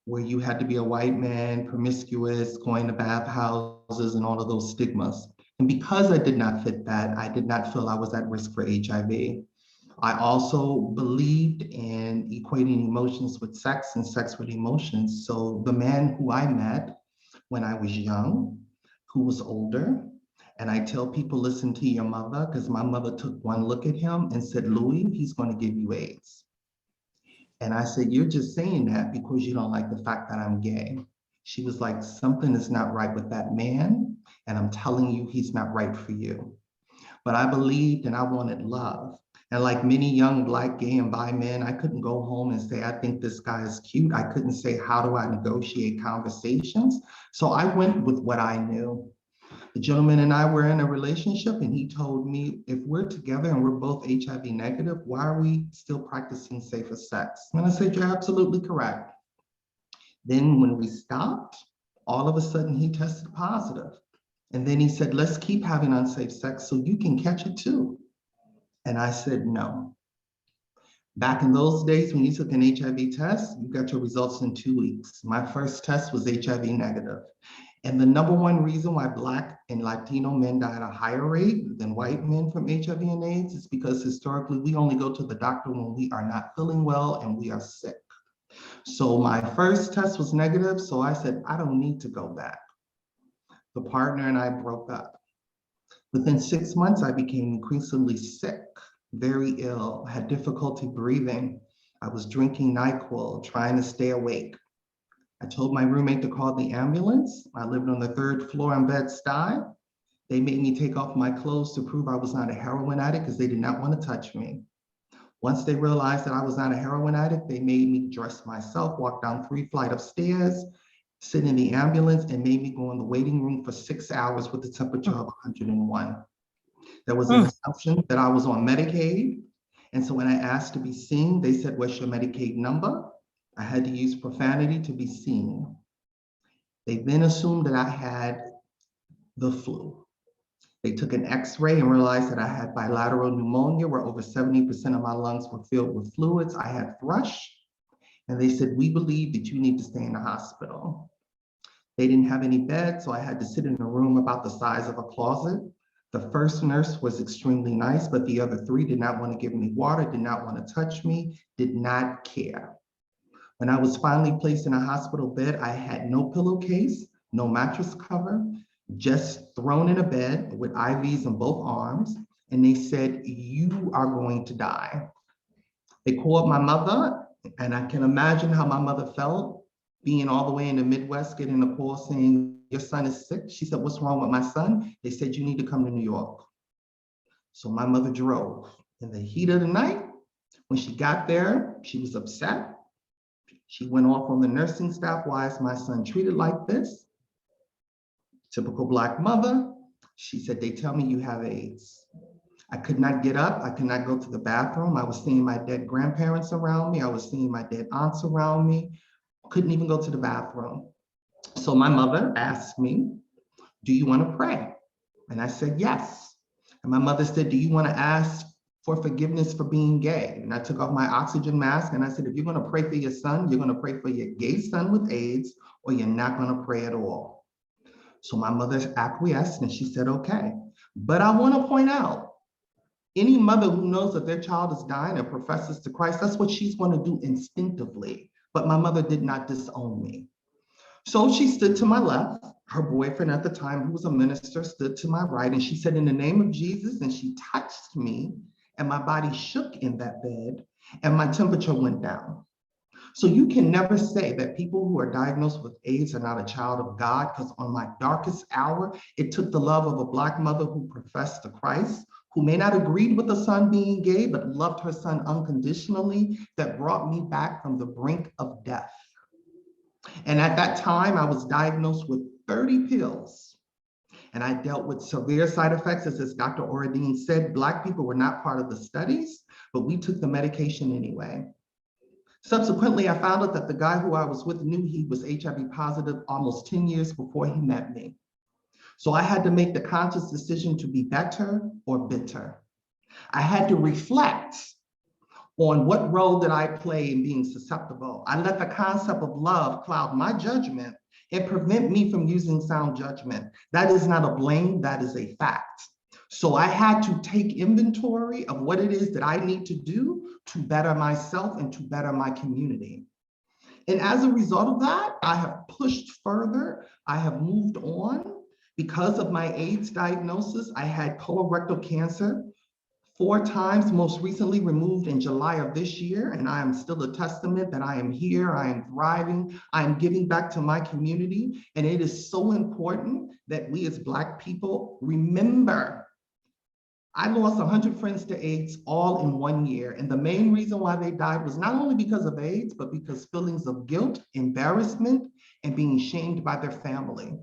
where you had to be a white man, promiscuous, going to bathhouses, and all of those stigmas. And because I did not fit that, I did not feel I was at risk for HIV. I also believed in equating emotions with sex and sex with emotions. So the man who I met when I was young, who was older, and I tell people, listen to your mother, because my mother took one look at him and said, Louis, he's going to give you AIDS. And I said, you're just saying that because you don't like the fact that I'm gay. She was like, something is not right with that man, and I'm telling you, he's not right for you. But I believed and I wanted love. And like many young Black gay and bi men, I couldn't go home and say, I think this guy is cute. I couldn't say, how do I negotiate conversations? So I went with what I knew. The gentleman and I were in a relationship, and he told me, if we're together and we're both HIV negative, why are we still practicing safer sex? And I said, you're absolutely correct. Then when we stopped, all of a sudden he tested positive. And then he said, let's keep having unsafe sex so you can catch it too. And I said, no. Back in those days, when you took an HIV test, you got your results in 2 weeks. My first test was HIV negative. And the number one reason why Black and Latino men die at a higher rate than white men from HIV and AIDS is because historically, we only go to the doctor when we are not feeling well and we are sick. So my first test was negative, so I said, I don't need to go back. The partner and I broke up. Within 6 months, I became increasingly sick, very ill, had difficulty breathing. I was drinking NyQuil, trying to stay awake. I told my roommate to call the ambulance. I lived on the 3rd floor in Bed-Stuy. They made me take off my clothes to prove I was not a heroin addict because they did not want to touch me. Once they realized that I was not a heroin addict, they made me dress myself, walk down 3 flights of stairs, sit in the ambulance, and made me go in the waiting room for 6 hours with a temperature of 101. There was an assumption that I was on Medicaid. And so when I asked to be seen, they said, what's your Medicaid number? I had to use profanity to be seen. They then assumed that I had the flu. They took an X-ray and realized that I had bilateral pneumonia, where over 70% of my lungs were filled with fluids. I had thrush, and they said, we believe that you need to stay in the hospital. They didn't have any beds, so I had to sit in a room about the size of a closet. The first nurse was extremely nice, but the other 3 did not want to give me water, did not want to touch me, did not care. When I was finally placed in a hospital bed, I had no pillowcase, no mattress cover, just thrown in a bed with IVs in both arms. And they said, you are going to die. They called my mother, and I can imagine how my mother felt being all the way in the Midwest, getting a call saying, your son is sick. She said, what's wrong with my son? They said, you need to come to New York. So my mother drove. In the heat of the night, when she got there, she was upset. She went off on the nursing staff. Why is my son treated like this? Typical Black mother. She said, they tell me you have AIDS. I could not get up. I could not go to the bathroom. I was seeing my dead grandparents around me. I was seeing my dead aunts around me. Couldn't even go to the bathroom. So my mother asked me, do you want to pray? And I said, yes. And my mother said, do you want to ask for forgiveness for being gay? And I took off my oxygen mask and I said, if you're going to pray for your son, you're going to pray for your gay son with AIDS, or you're not going to pray at all. So my mother acquiesced and she said, okay. But I want to point out, any mother who knows that their child is dying and professes to Christ, that's what she's going to do instinctively. But my mother did not disown me. So she stood to my left. Her boyfriend at the time, who was a minister, stood to my right. And she said, in the name of Jesus, and she touched me, and my body shook in that bed, and my temperature went down. So you can never say that people who are diagnosed with AIDS are not a child of God, because on my darkest hour, it took the love of a Black mother who professed to Christ, who may not agree with the son being gay, but loved her son unconditionally, that brought me back from the brink of death. And at that time, I was diagnosed with 30 pills. And I dealt with severe side effects. As Dr. Oradine said, Black people were not part of the studies, but we took the medication anyway. Subsequently, I found out that the guy who I was with knew he was HIV positive almost 10 years before he met me. So I had to make the conscious decision to be better or bitter. I had to reflect on what role did I play in being susceptible. I let the concept of love cloud my judgment and prevent me from using sound judgment. That is not a blame, that is a fact. So I had to take inventory of what it is that I need to do to better myself and to better my community. And as a result of that, I have pushed further. I have moved on. Because of my AIDS diagnosis, I had colorectal cancer 4 times, most recently removed in July of this year. And I am still a testament that I am here, I am thriving, I am giving back to my community. And it is so important that we as Black people remember, I lost 100 friends to AIDS all in 1 year. And the main reason why they died was not only because of AIDS, but because feelings of guilt, embarrassment, and being shamed by their family.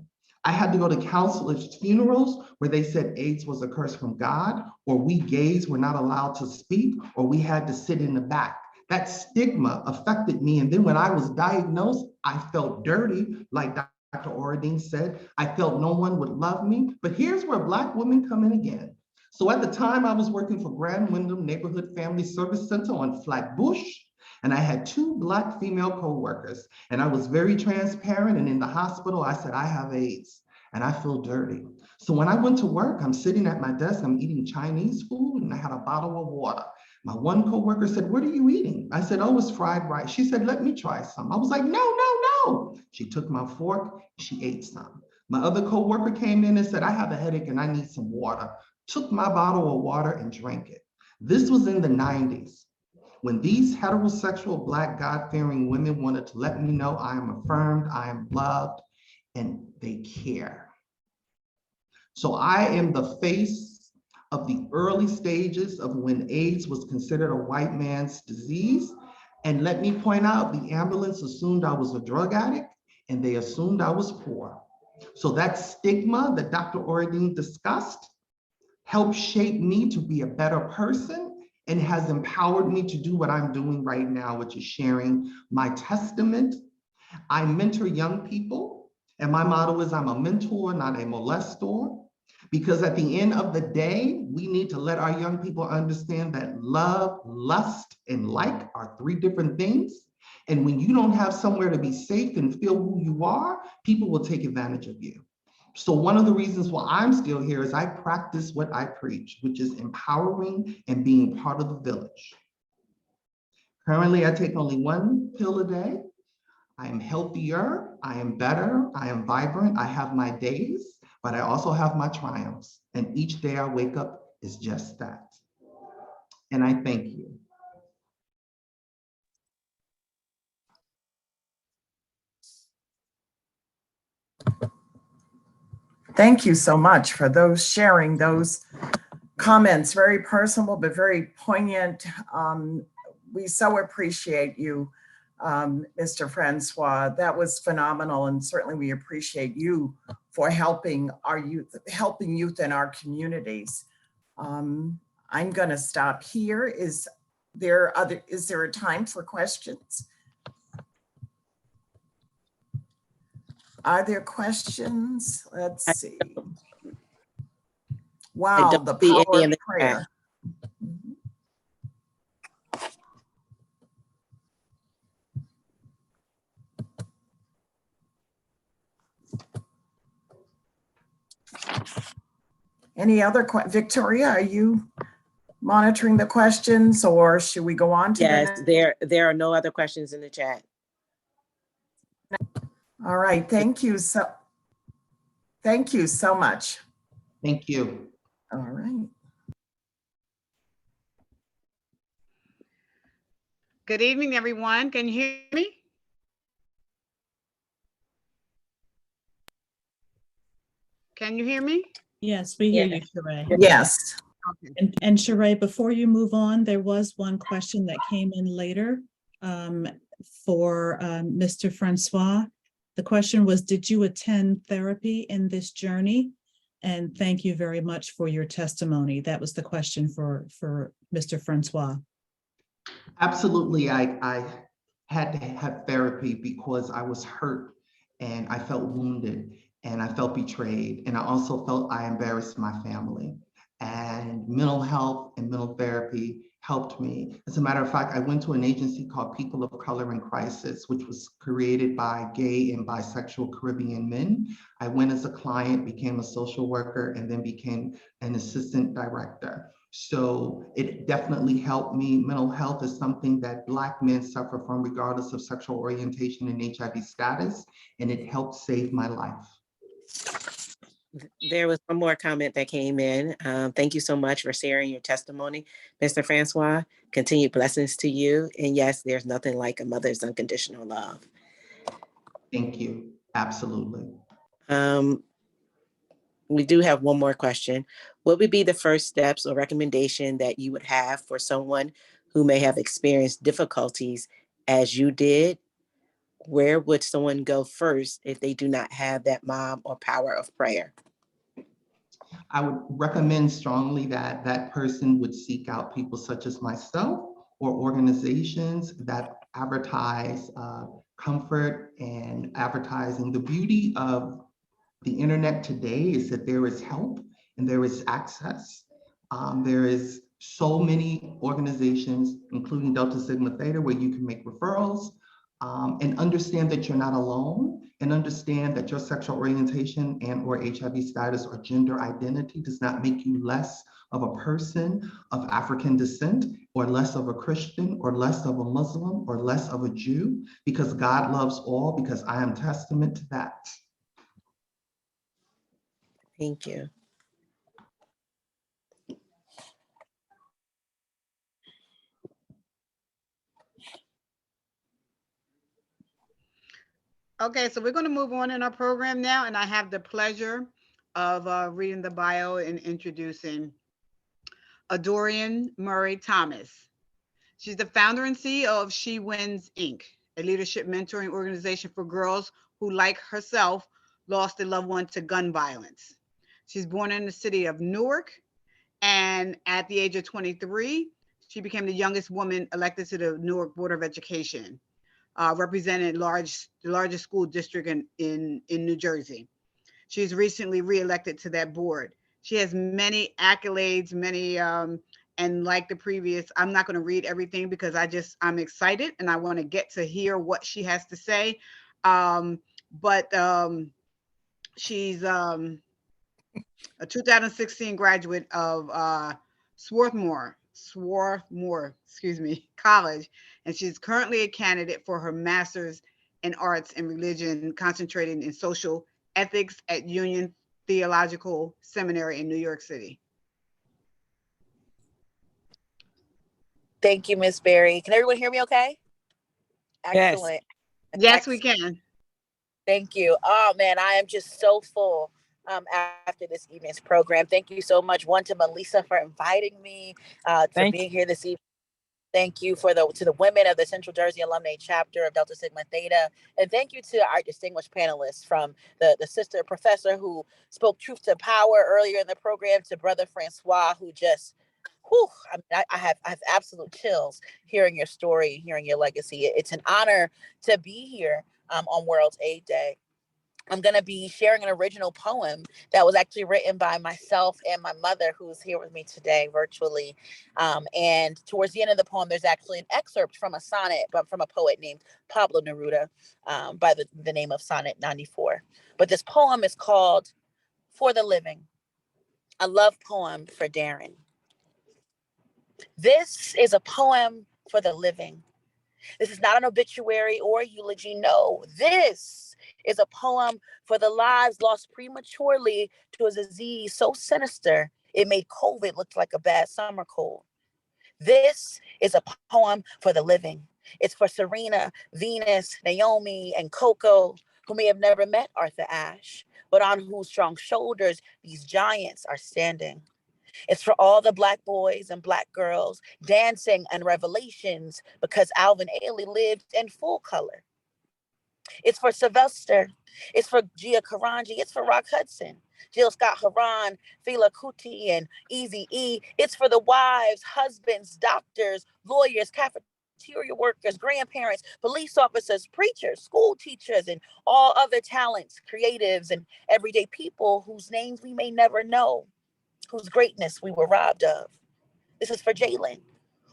I had to go to counselors' funerals where they said AIDS was a curse from God, or we gays were not allowed to speak, or we had to sit in the back. That stigma affected me. And then when I was diagnosed, I felt dirty, like Dr. Ordean said. I felt no one would love me. But here's where Black women come in again. So at the time, I was working for Grand Wyndham Neighborhood Family Service Center on Flatbush, and I had 2 Black female coworkers, and I was very transparent. And in the hospital, I said, I have AIDS and I feel dirty. So when I went to work, I'm sitting at my desk, I'm eating Chinese food, and I had a bottle of water. My one coworker said, what are you eating? I said, oh, it's fried rice. She said, let me try some. I was like, no. She took my fork, she ate some. My other coworker came in and said, I have a headache and I need some water. Took my bottle of water and drank it. This was in the 90s, when these heterosexual Black God-fearing women wanted to let me know I am affirmed, I am loved, and they care. So I am the face of the early stages of when AIDS was considered a white man's disease. And let me point out, the ambulance assumed I was a drug addict and they assumed I was poor. So that stigma that Dr. Ordean discussed helped shape me to be a better person and has empowered me to do what I'm doing right now, which is sharing my testament. I mentor young people, and my motto is I'm a mentor, not a molestor, because at the end of the day, we need to let our young people understand that love, lust, and like are 3 different things. And when you don't have somewhere to be safe and feel who you are, people will take advantage of you. So one of the reasons why I'm still here is I practice what I preach, which is empowering and being part of the village. Currently, I take only 1 pill a day. I am healthier, I am better, I am vibrant, I have my days, but I also have my triumphs. And each day I wake up is just that. And I thank you. Thank you so much for those sharing those comments, very personal, but very poignant. We so appreciate you, Mr. Francois. That was phenomenal. And certainly we appreciate you for helping our youth, helping youth in our communities. I'm gonna stop here. Is there a time for questions? Are there questions? Let's see. Wow, the power of prayer. Any other Victoria, are you monitoring the questions or should we go on to yes, there are no other questions in the chat. All right, thank you so much. Thank you. All right. Good evening, everyone. Can you hear me? Can you hear me? Yes, we hear you, Sheree. Yes. Okay. And Sheree, before you move on, there was one question that came in later for Mr. Francois. The question was, did you attend therapy in this journey? And thank you very much for your testimony. That was the question for Mr. Francois. Absolutely, I had to have therapy because I was hurt and I felt wounded and I felt betrayed. And I also felt I embarrassed my family. And mental health and mental therapy helped me. As a matter of fact, I went to an agency called People of Color in Crisis, which was created by gay and bisexual Caribbean men. I went as a client, became a social worker, and then became an assistant director. So it definitely helped me. Mental health is something that Black men suffer from regardless of sexual orientation and HIV status, and it helped save my life. There was one more comment that came in. Thank you so much for sharing your testimony, Mr. Francois. Continued blessings to you. And yes, there's nothing like a mother's unconditional love. Thank you. Absolutely. We do have one more question. What would be the first steps or recommendation that you would have for someone who may have experienced difficulties as you did? Where would someone go first if they do not have that mom or power of prayer? I would recommend strongly that that person would seek out people such as myself or organizations that advertise comfort and advertising. The beauty of the internet today is that there is help and there is access. There is so many organizations, including Delta Sigma Theta, where you can make referrals and understand that you're not alone, and understand that your sexual orientation and or HIV status or gender identity does not make you less of a person of African descent, or less of a Christian, or less of a Muslim, or less of a Jew, because God loves all, because I am testament to that. Thank you. Okay, so we're going to move on in our program now, and I have the pleasure of reading the bio and introducing Adorian Murray Thomas. She's the founder and CEO of She Wins, Inc., a leadership mentoring organization for girls who, like herself, lost a loved one to gun violence. She's born in the city of Newark, and at the age of 23, she became the youngest woman elected to the Newark Board of Education, representing the largest school district in New Jersey. She's recently reelected to that board. She has many accolades, and like the previous, I'm not going to read everything because I'm excited and I want to get to hear what she has to say. She's a 2016 graduate of Swarthmore, College, and she's currently a candidate for her master's in arts and religion, concentrating in social ethics at Union Theological Seminary in New York City. Thank you, Miss Berry. Can everyone hear me okay? Excellent. Yes, we can. Thank you. Oh man, I am just so full after this evening's program. Thank you so much, one, to Melissa for inviting me to being here this evening. Thank you to the women of the Central Jersey Alumni Chapter of Delta Sigma Theta. And thank you to our distinguished panelists, from the sister professor who spoke truth to power earlier in the program, to Brother Francois, who just, I have absolute chills hearing your story, hearing your legacy. It's an honor to be here on World AIDS Day. I'm going to be sharing an original poem that was actually written by myself and my mother, who's here with me today virtually. And towards the end of the poem, there's actually an excerpt from a sonnet, but from a poet named Pablo Neruda, by the name of Sonnet 94. But this poem is called For the Living, a love poem for Darren. This is a poem for the living. This is not an obituary or eulogy. No, this is a poem for the lives lost prematurely to a disease so sinister it made COVID look like a bad summer cold. This is a poem for the living. It's for Serena, Venus, Naomi, and Coco, who may have never met Arthur Ashe, but on whose strong shoulders these giants are standing. It's for all the Black boys and Black girls dancing and revelations because Alvin Ailey lived in full color. It's for Sylvester. It's for Gia Karanji. It's for Rock Hudson, Jill Scott Heron, Fela Kuti, and Easy E. It's for the wives, husbands, doctors, lawyers, cafeteria workers, grandparents, police officers, preachers, school teachers, and all other talents, creatives, and everyday people whose names we may never know, whose greatness we were robbed of. This is for Jalen,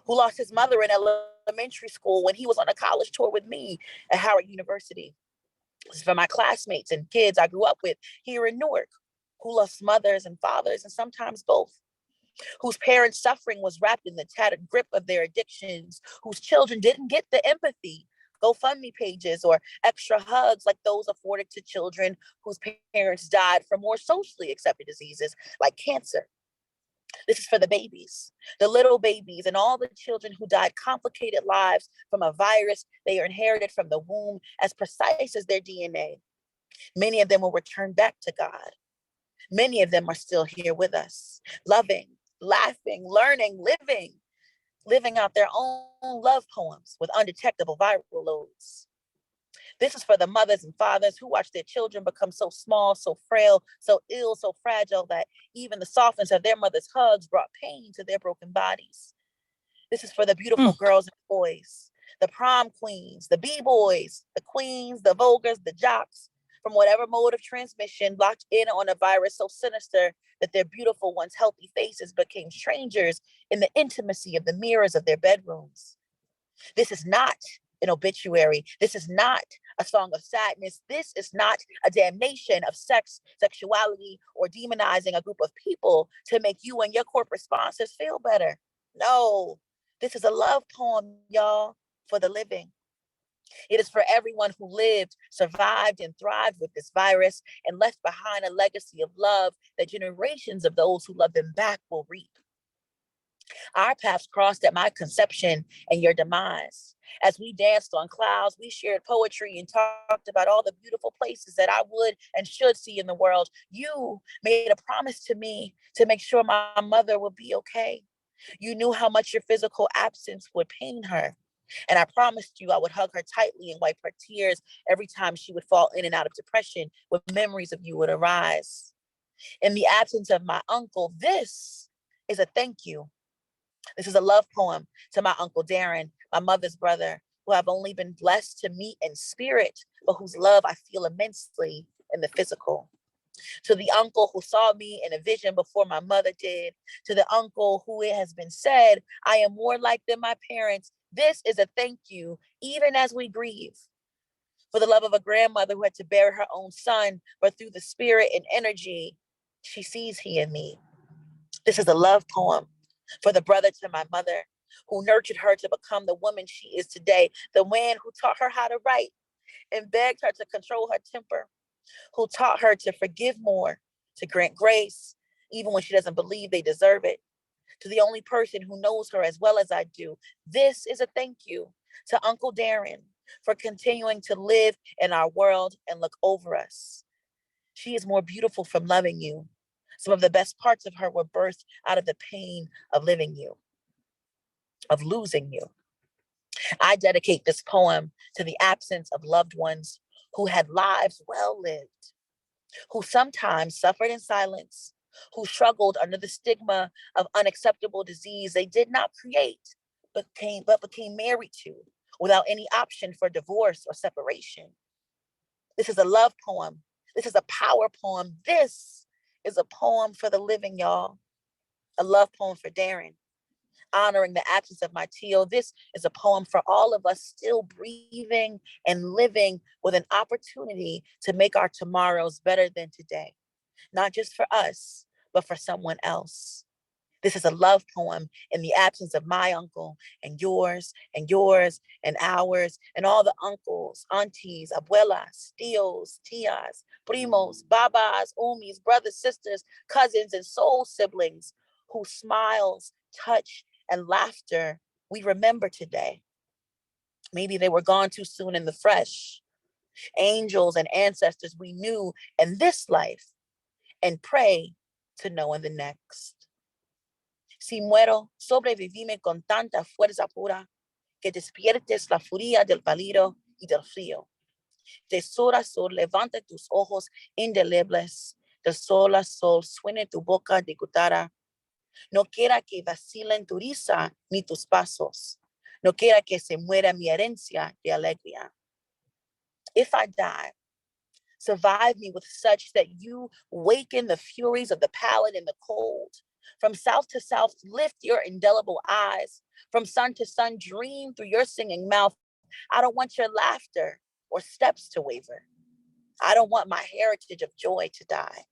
who lost his mother in elementary school when he was on a college tour with me at Howard University. This is for my classmates and kids I grew up with here in Newark, who lost mothers and fathers, and sometimes both, whose parents' suffering was wrapped in the tattered grip of their addictions, whose children didn't get the empathy, GoFundMe pages, or extra hugs like those afforded to children whose parents died from more socially accepted diseases like cancer. This is for the babies, the little babies, and all the children who died complicated lives from a virus they inherited from the womb as precise as their DNA. Many of them will return back to God. Many of them are still here with us, loving, laughing, learning, living out their own love poems with undetectable viral loads. This is for the mothers and fathers who watch their children become so small, so frail, so ill, so fragile that even the softness of their mother's hugs brought pain to their broken bodies. This is for the beautiful girls and boys, the prom queens, the b-boys, the queens, the voguers, the jocks, from whatever mode of transmission, locked in on a virus so sinister that their beautiful once healthy faces became strangers in the intimacy of the mirrors of their bedrooms. This is not an obituary. This is not a song of sadness. This is not a damnation of sex, sexuality, or demonizing a group of people to make you and your corporate sponsors feel better. No, this is a love poem, y'all, for the living. It is for everyone who lived, survived, and thrived with this virus and left behind a legacy of love that generations of those who love them back will reap. Our paths crossed at my conception and your demise. As we danced on clouds, we shared poetry and talked about all the beautiful places that I would and should see in the world. You made a promise to me to make sure my mother would be okay. You knew how much your physical absence would pain her. And I promised you I would hug her tightly and wipe her tears every time she would fall in and out of depression, when memories of you would arise. In the absence of my uncle, this is a thank you. This is a love poem to my Uncle Darren, my mother's brother, who I've only been blessed to meet in spirit, but whose love I feel immensely in the physical. To the uncle who saw me in a vision before my mother did, to the uncle who it has been said, I am more like than my parents. This is a thank you, even as we grieve. For the love of a grandmother who had to bury her own son, but through the spirit and energy, she sees he in me. This is a love poem for the brother to my mother, who nurtured her to become the woman she is today, the man who taught her how to write and begged her to control her temper, who taught her to forgive more, to grant grace, even when she doesn't believe they deserve it. To the only person who knows her as well as I do, this is a thank you to Uncle Darren for continuing to live in our world and look over us. She is more beautiful from loving you. Some of the best parts of her were birthed out of the pain of living you, of losing you. I dedicate this poem to the absence of loved ones who had lives well lived, who sometimes suffered in silence, who struggled under the stigma of unacceptable disease they did not create, but became married to without any option for divorce or separation. This is a love poem. This is a power poem. This is a poem for the living, y'all. A love poem for Darren, honoring the absence of my Teal. This is a poem for all of us still breathing and living with an opportunity to make our tomorrows better than today. Not just for us, but for someone else. This is a love poem in the absence of my uncle and yours and yours and ours and all the uncles, aunties, abuelas, tios, tias, primos, babas, umis, brothers, sisters, cousins, and soul siblings whose smiles, touch, and laughter we remember today. Maybe they were gone too soon in the flesh. Angels and ancestors we knew in this life and pray to know in the next. Si muero, sobrevivime con tanta fuerza pura que despiertes la furia del pálido y del frío. De sol a sol levanta tus ojos indelebles, del sol a sol suene tu boca de guitarra. No quiera que vacilen tu risa ni tus pasos. No quiera que se muera mi herencia de alegría. If I die, survive me with such that you waken the furies of the pallid and the cold. From south to south, lift your indelible eyes. From sun to sun, dream through your singing mouth. I don't want your laughter or steps to waver. I don't want my heritage of joy to die.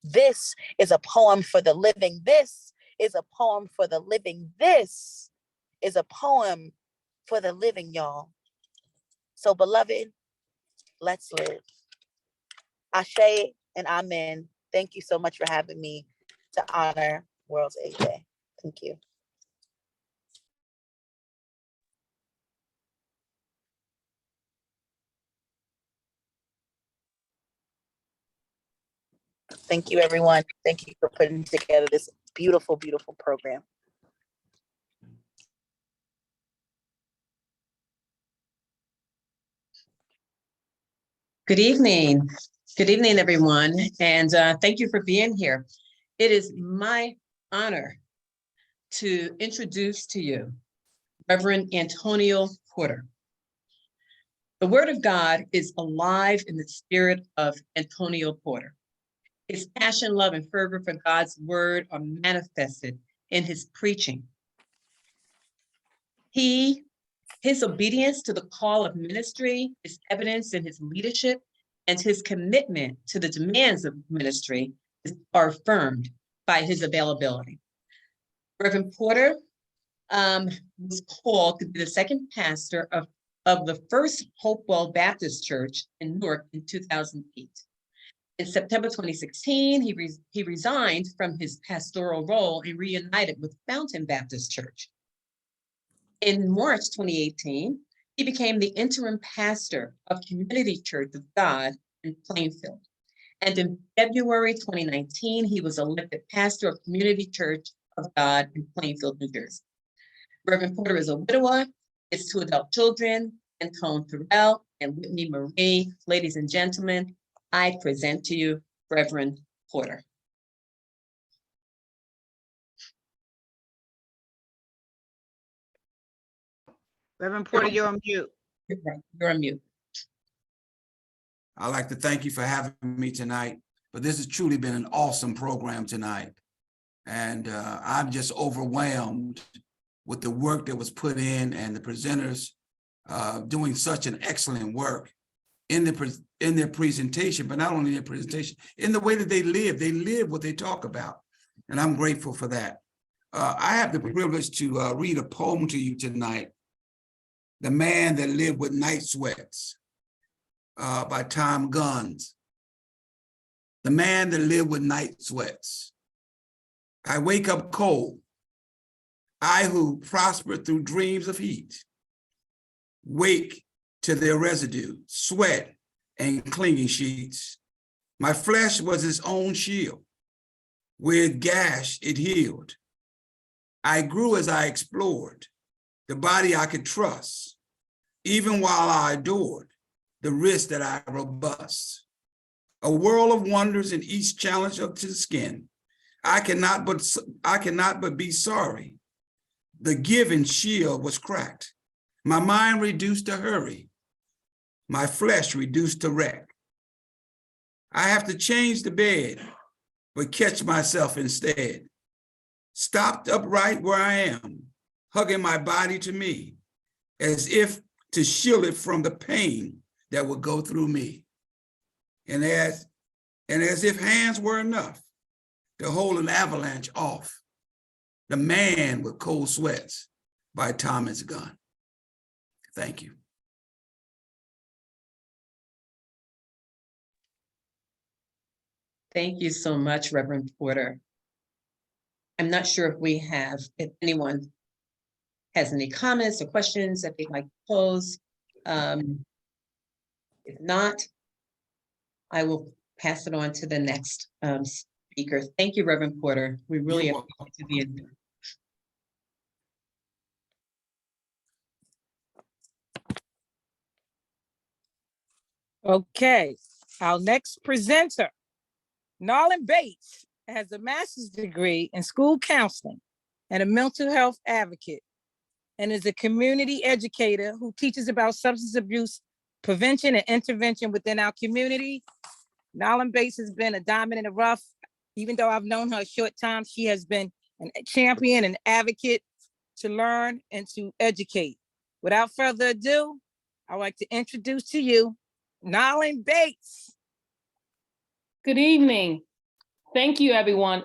This is a poem for the living. This is a poem for the living. This is a poem for the living, y'all. So, beloved, let's live. Ashe and amen. Thank you so much for having me to honor World's AIDS Day. Thank you. Thank you, everyone. Thank you for putting together this beautiful, beautiful program. Good evening. Good evening, everyone. And thank you for being here. It is my honor to introduce to you Reverend Antonio Porter. The Word of God is alive in the spirit of Antonio Porter. His passion, love, and fervor for God's Word are manifested in his preaching. His obedience to the call of ministry is evidenced in his leadership, and his commitment to the demands of ministry are affirmed by his availability. Reverend Porter was called to be the second pastor of the first Hopewell Baptist Church in Newark in 2008. In September 2016, he resigned from his pastoral role and reunited with Fountain Baptist Church. In March 2018, he became the interim pastor of Community Church of God in Plainfield. And in February 2019, he was elected pastor of Community Church of God in Plainfield, New Jersey. Reverend Porter is a widower, has 2 adult children, Antone Terrell and Whitney Marie. Ladies and gentlemen, I present to you Reverend Porter. Reverend Porter, you're on mute. You're on mute. I'd like to thank you for having me tonight, but this has truly been an awesome program tonight. And I'm just overwhelmed with the work that was put in and the presenters doing such an excellent work in their presentation, but not only their presentation, in the way that they live what they talk about. And I'm grateful for that. I have the privilege to read a poem to you tonight, The Man That Lived with Night Sweats, by Tom Guns. The man that lived with night sweats. I wake up cold, I who prospered through dreams of heat, wake to their residue, sweat and clinging sheets. My flesh was its own shield, with gash it healed. I grew as I explored, the body I could trust, even while I adored the wrist that I robust. A world of wonders in each challenge up to the skin. I cannot but be sorry. The given shield was cracked. My mind reduced to hurry. My flesh reduced to wreck. I have to change the bed, but catch myself instead. Stopped upright where I am, hugging my body to me, as if to shield it from the pain that would go through me. And as if hands were enough to hold an avalanche off, The Man with Cold Sweats by Thomas Gunn. Thank you. Thank you so much, Reverend Porter. I'm not sure if anyone has any comments or questions that they'd like to pose. If not, I will pass it on to the next speaker. Thank you, Reverend Porter. We really appreciate you being here. Okay, our next presenter, Nolan Bates, has a master's degree in school counseling and a mental health advocate, and is a community educator who teaches about substance abuse prevention and intervention within our community. Nolan Bates has been a diamond in the rough. Even though I've known her a short time, she has been a champion and advocate to learn and to educate. Without further ado, I'd like to introduce to you Nolan Bates. Good evening. Thank you, everyone.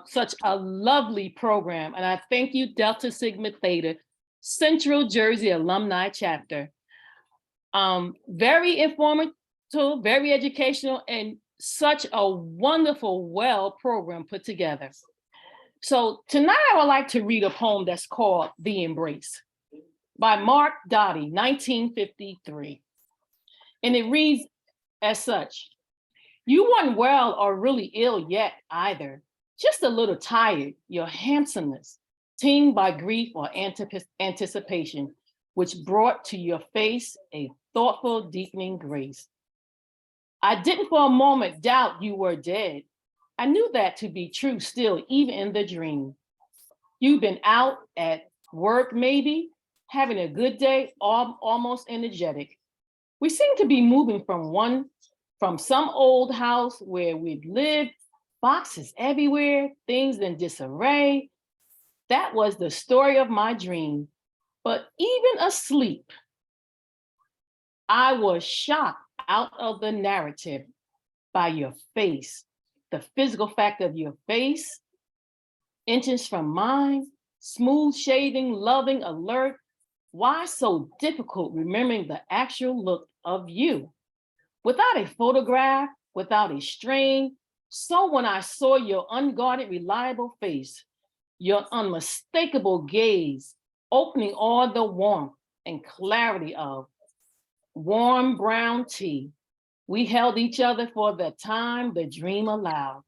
Such a lovely program. And I thank you, Delta Sigma Theta, Central Jersey Alumni Chapter. Very informative, very educational, and such a wonderful, well program put together. So tonight I would like to read a poem that's called The Embrace by Mark Doty, 1953. And it reads as such: you weren't well or really ill yet either, just a little tired, your handsomeness, tinged by grief or anticipation, which brought to your face a thoughtful, deepening grace. I didn't for a moment doubt you were dead. I knew that to be true still, even in the dream. You've been out at work maybe, having a good day, almost energetic. We seem to be moving from some old house where we've lived, boxes everywhere, things in disarray. That was the story of my dream. But even asleep, I was shocked out of the narrative by your face, the physical fact of your face, inches from mine, smooth shaving, loving, alert. Why so difficult remembering the actual look of you? Without a photograph, without a strain, so when I saw your unguarded, reliable face, your unmistakable gaze, opening all the warmth and clarity of warm brown tea, we held each other for the time the dream allowed.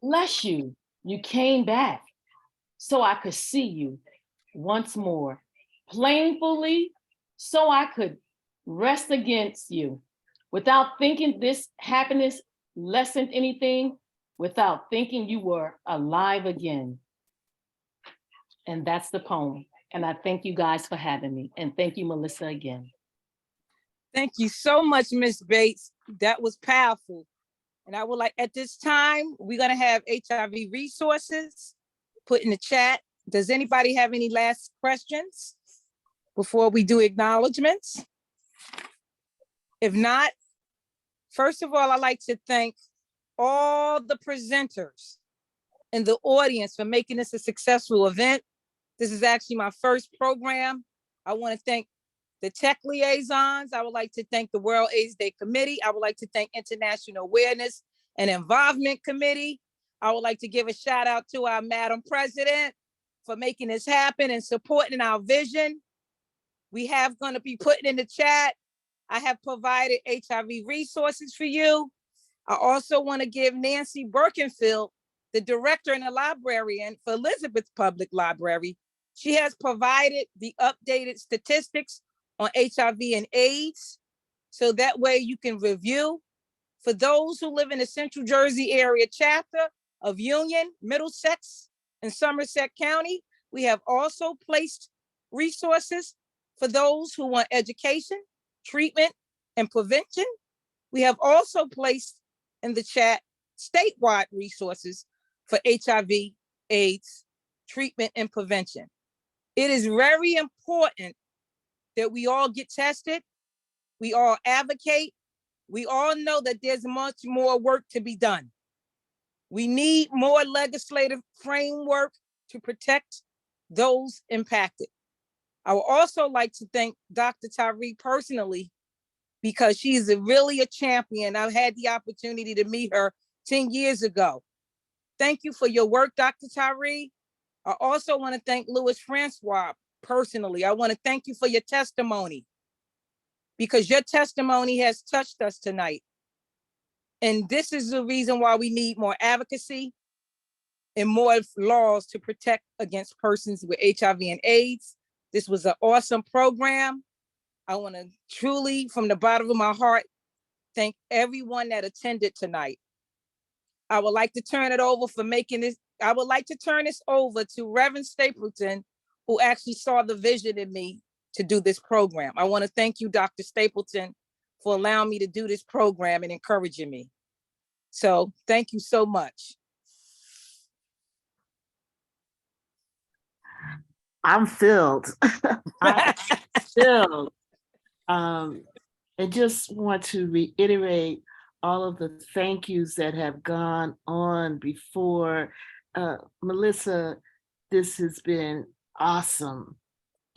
Bless you, you came back so I could see you once more, plainly, so I could rest against you without thinking this happiness lessened anything, without thinking you were alive again. And that's the poem. And I thank you guys for having me. And thank you, Melissa, again. Thank you so much, Ms. Bates. That was powerful. And I would like, at this time, we're gonna have HIV resources put in the chat. Does anybody have any last questions before we do acknowledgements? If not, first of all, I'd like to thank all the presenters and the audience for making this a successful event. This is actually my first program. I want to thank the tech liaisons. I would like to thank the World AIDS Day Committee. I would like to thank International Awareness and Involvement Committee. I would like to give a shout out to our Madam President for making this happen and supporting our vision. We have going to be putting in the chat. I have provided HIV resources for you. I also want to give Nancy Birkenfield, the director and the librarian for Elizabeth Public Library. She has provided the updated statistics on HIV and AIDS, so that way you can review. For those who live in the Central Jersey area chapter of Union, Middlesex, and Somerset County, we have also placed resources for those who want education, treatment, and prevention. We have also placed in the chat statewide resources for HIV, AIDS, treatment, and prevention. It is very important that we all get tested, we all advocate, we all know that there's much more work to be done. We need more legislative framework to protect those impacted. I would also like to thank Dr. Tyree personally, because she's really a champion. I've had the opportunity to meet her 10 years ago. Thank you for your work, Dr. Tyree. I also want to thank Louis Francois personally. I want to thank you for your testimony, because your testimony has touched us tonight. And this is the reason why we need more advocacy and more laws to protect against persons with HIV and AIDS. This was an awesome program. I want to truly, from the bottom of my heart, thank everyone that attended tonight. I would like to turn it over for making this. I would like to turn this over to Reverend Stapleton, who actually saw the vision in me to do this program. I want to thank you, Dr. Stapleton, for allowing me to do this program and encouraging me. So thank you so much. I'm filled. I'm filled. I just want to reiterate all of the thank yous that have gone on before. Melissa, this has been awesome.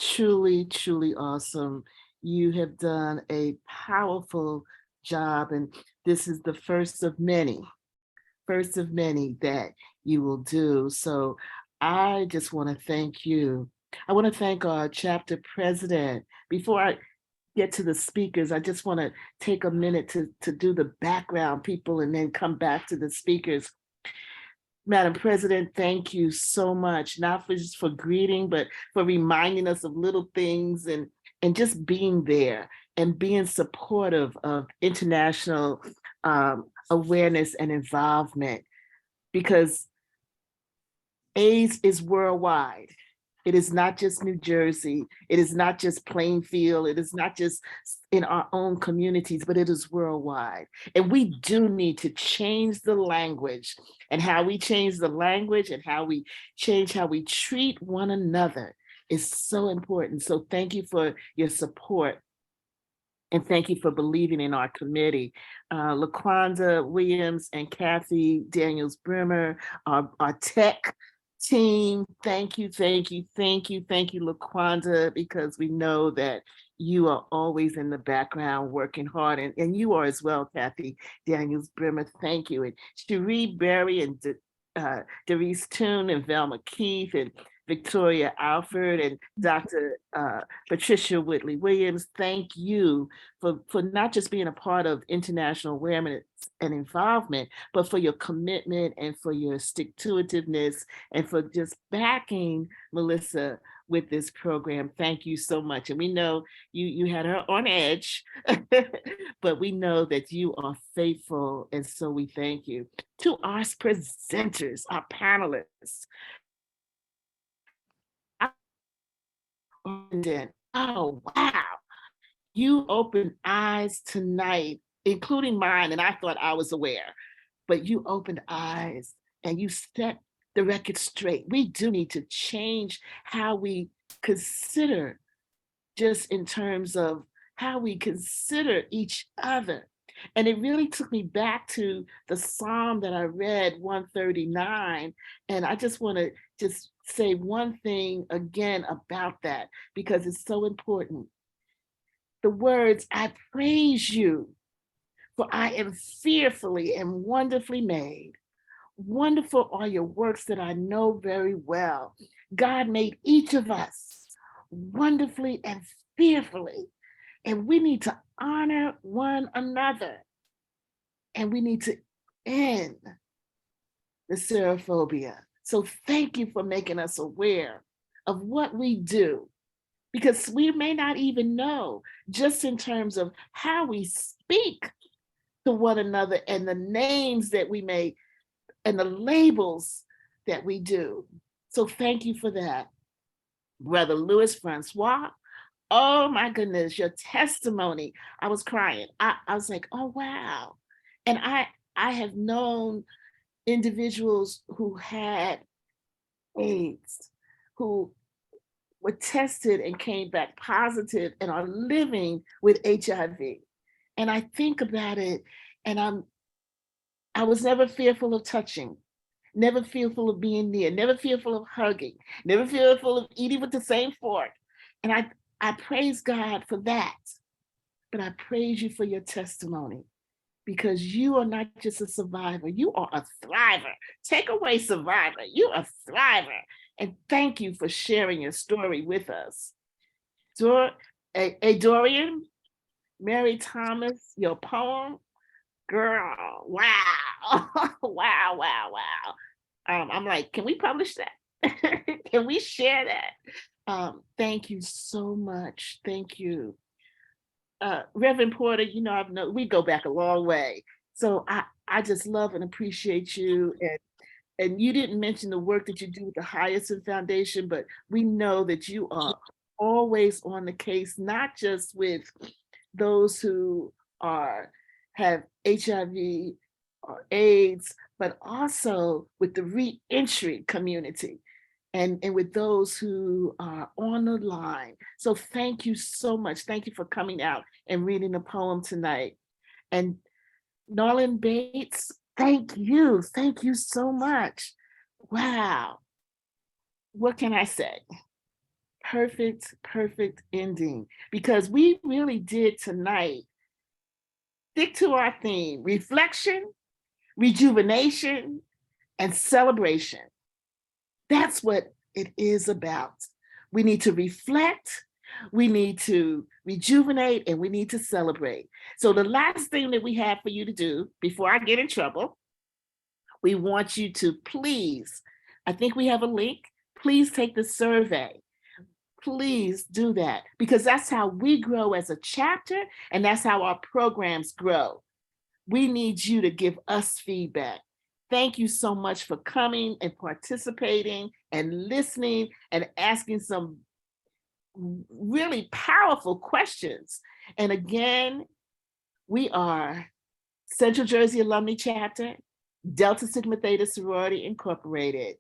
Truly, truly awesome. You have done a powerful job, and this is the first of many that you will do. So I just want to thank you. I want to thank our chapter president. Before I get to the speakers, I just want to take a minute to do the background people and then come back to the speakers. Madam President, thank you so much, not just for greeting, but for reminding us of little things and just being there and being supportive of international awareness and involvement, because AIDS is worldwide. It is not just New Jersey. It is not just Plainfield. It is not just in our own communities, but it is worldwide. And we do need to change the language, and how we change the language and how we change how we treat one another is so important. So thank you for your support. And thank you for believing in our committee. LaQuanda Williams and Kathy Daniels Brimmer, our tech team, thank you, thank you, thank you, thank you, LaQuanda, because we know that you are always in the background working hard, and you are as well, Kathy Daniels Brimmer, thank you. And Cherie Berry and Derice Toon and Velma Keith and Victoria Alford and Dr. Patricia Whitley Williams, thank you for not just being a part of international awareness and involvement, but for your commitment and for your stick-to-itiveness and for just backing Melissa with this program. Thank you so much. And we know you had her on edge, but we know that you are faithful. And so we thank you. To our presenters, our panelists, oh, wow. You opened eyes tonight, including mine, and I thought I was aware, but you opened eyes and you set the record straight. We do need to change how we consider, just in terms of how we consider each other. And it really took me back to the Psalm that I read, 139. And I just want to just say one thing again about that, because it's so important. The words, I praise you, for I am fearfully and wonderfully made. Wonderful are your works that I know very well. God made each of us wonderfully and fearfully. And we need to honor one another. And we need to end the serophobia. So thank you for making us aware of what we do, because we may not even know, just in terms of how we speak to one another and the names that we may, and the labels that we do. So thank you for that. Brother Louis Francois, oh my goodness, your testimony, I was crying. I was like, oh, wow. And I have known individuals who had AIDS, who were tested and came back positive and are living with HIV. And I think about it, and I was never fearful of touching, never fearful of being near, never fearful of hugging, never fearful of eating with the same fork. And I praise God for that. But I praise you for your testimony, because you are not just a survivor, you are a thriver. Take away survivor, you are a thriver. And thank you for sharing your story with us. Dorian, Mary Thomas, your poem, girl, wow, wow, wow, wow. I'm like, can we publish that? Can we share that? Thank you so much. Thank you. Reverend Porter, you know, we go back a long way. So I just love and appreciate you. And you didn't mention the work that you do with the Hyacinth Foundation, but we know that you are always on the case, not just with those who have HIV or AIDS, but also with the re-entry community and with those who are on the line. So thank you so much. Thank you for coming out and reading the poem tonight. And Nolan Bates, thank you. Thank you so much. Wow. What can I say? Perfect, perfect ending, because we really did tonight stick to our theme: reflection, rejuvenation, and celebration. That's what it is about. We need to reflect, we need to rejuvenate, and we need to celebrate. So the last thing that we have for you to do before I get in trouble, we want you to please, I think we have a link, please take the survey. Please do that, because that's how we grow as a chapter, and that's how our programs grow. We need you to give us feedback. Thank you so much for coming and participating and listening and asking some really powerful questions. And again, we are Central Jersey Alumni Chapter, Delta Sigma Theta Sorority Incorporated.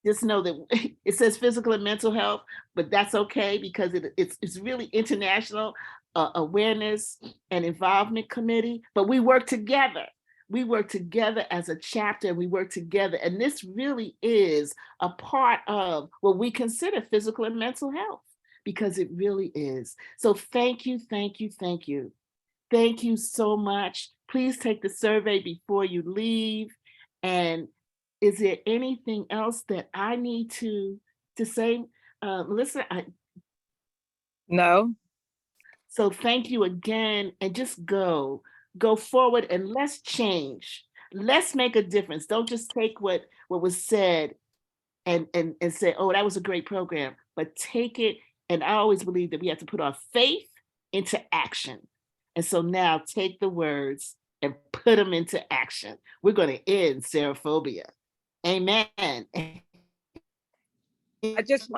Just know that it says physical and mental health, but that's okay because it's really international awareness and involvement committee, but we work together. We work together as a chapter, and we work together. And this really is a part of what we consider physical and mental health, because it really is. So thank you, thank you, thank you. Thank you so much. Please take the survey before you leave. And is there anything else that I need to say? Melissa, No. so thank you again, and just go forward and let's change. Let's make a difference. Don't just take what was said and say, oh, that was a great program, but take it. And I always believe that we have to put our faith into action. And so now take the words and put them into action. We're going to end serophobia. Amen. I just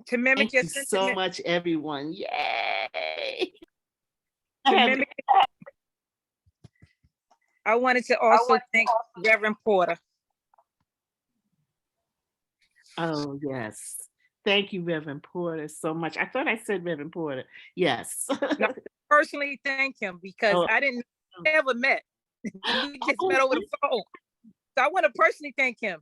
to mimic Thank your you sentiment. so much, everyone. Yay. To mimic, I wanted to also thank Reverend Porter. Oh, yes. Thank you, Reverend Porter, so much. I thought I said Reverend Porter. Yes. No, personally thank him because I didn't ever met. We just met over the phone. So I want to personally thank him.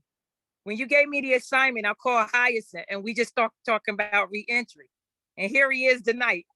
When you gave me the assignment, I called Hyacinth and we just talking about re-entry. And here he is tonight.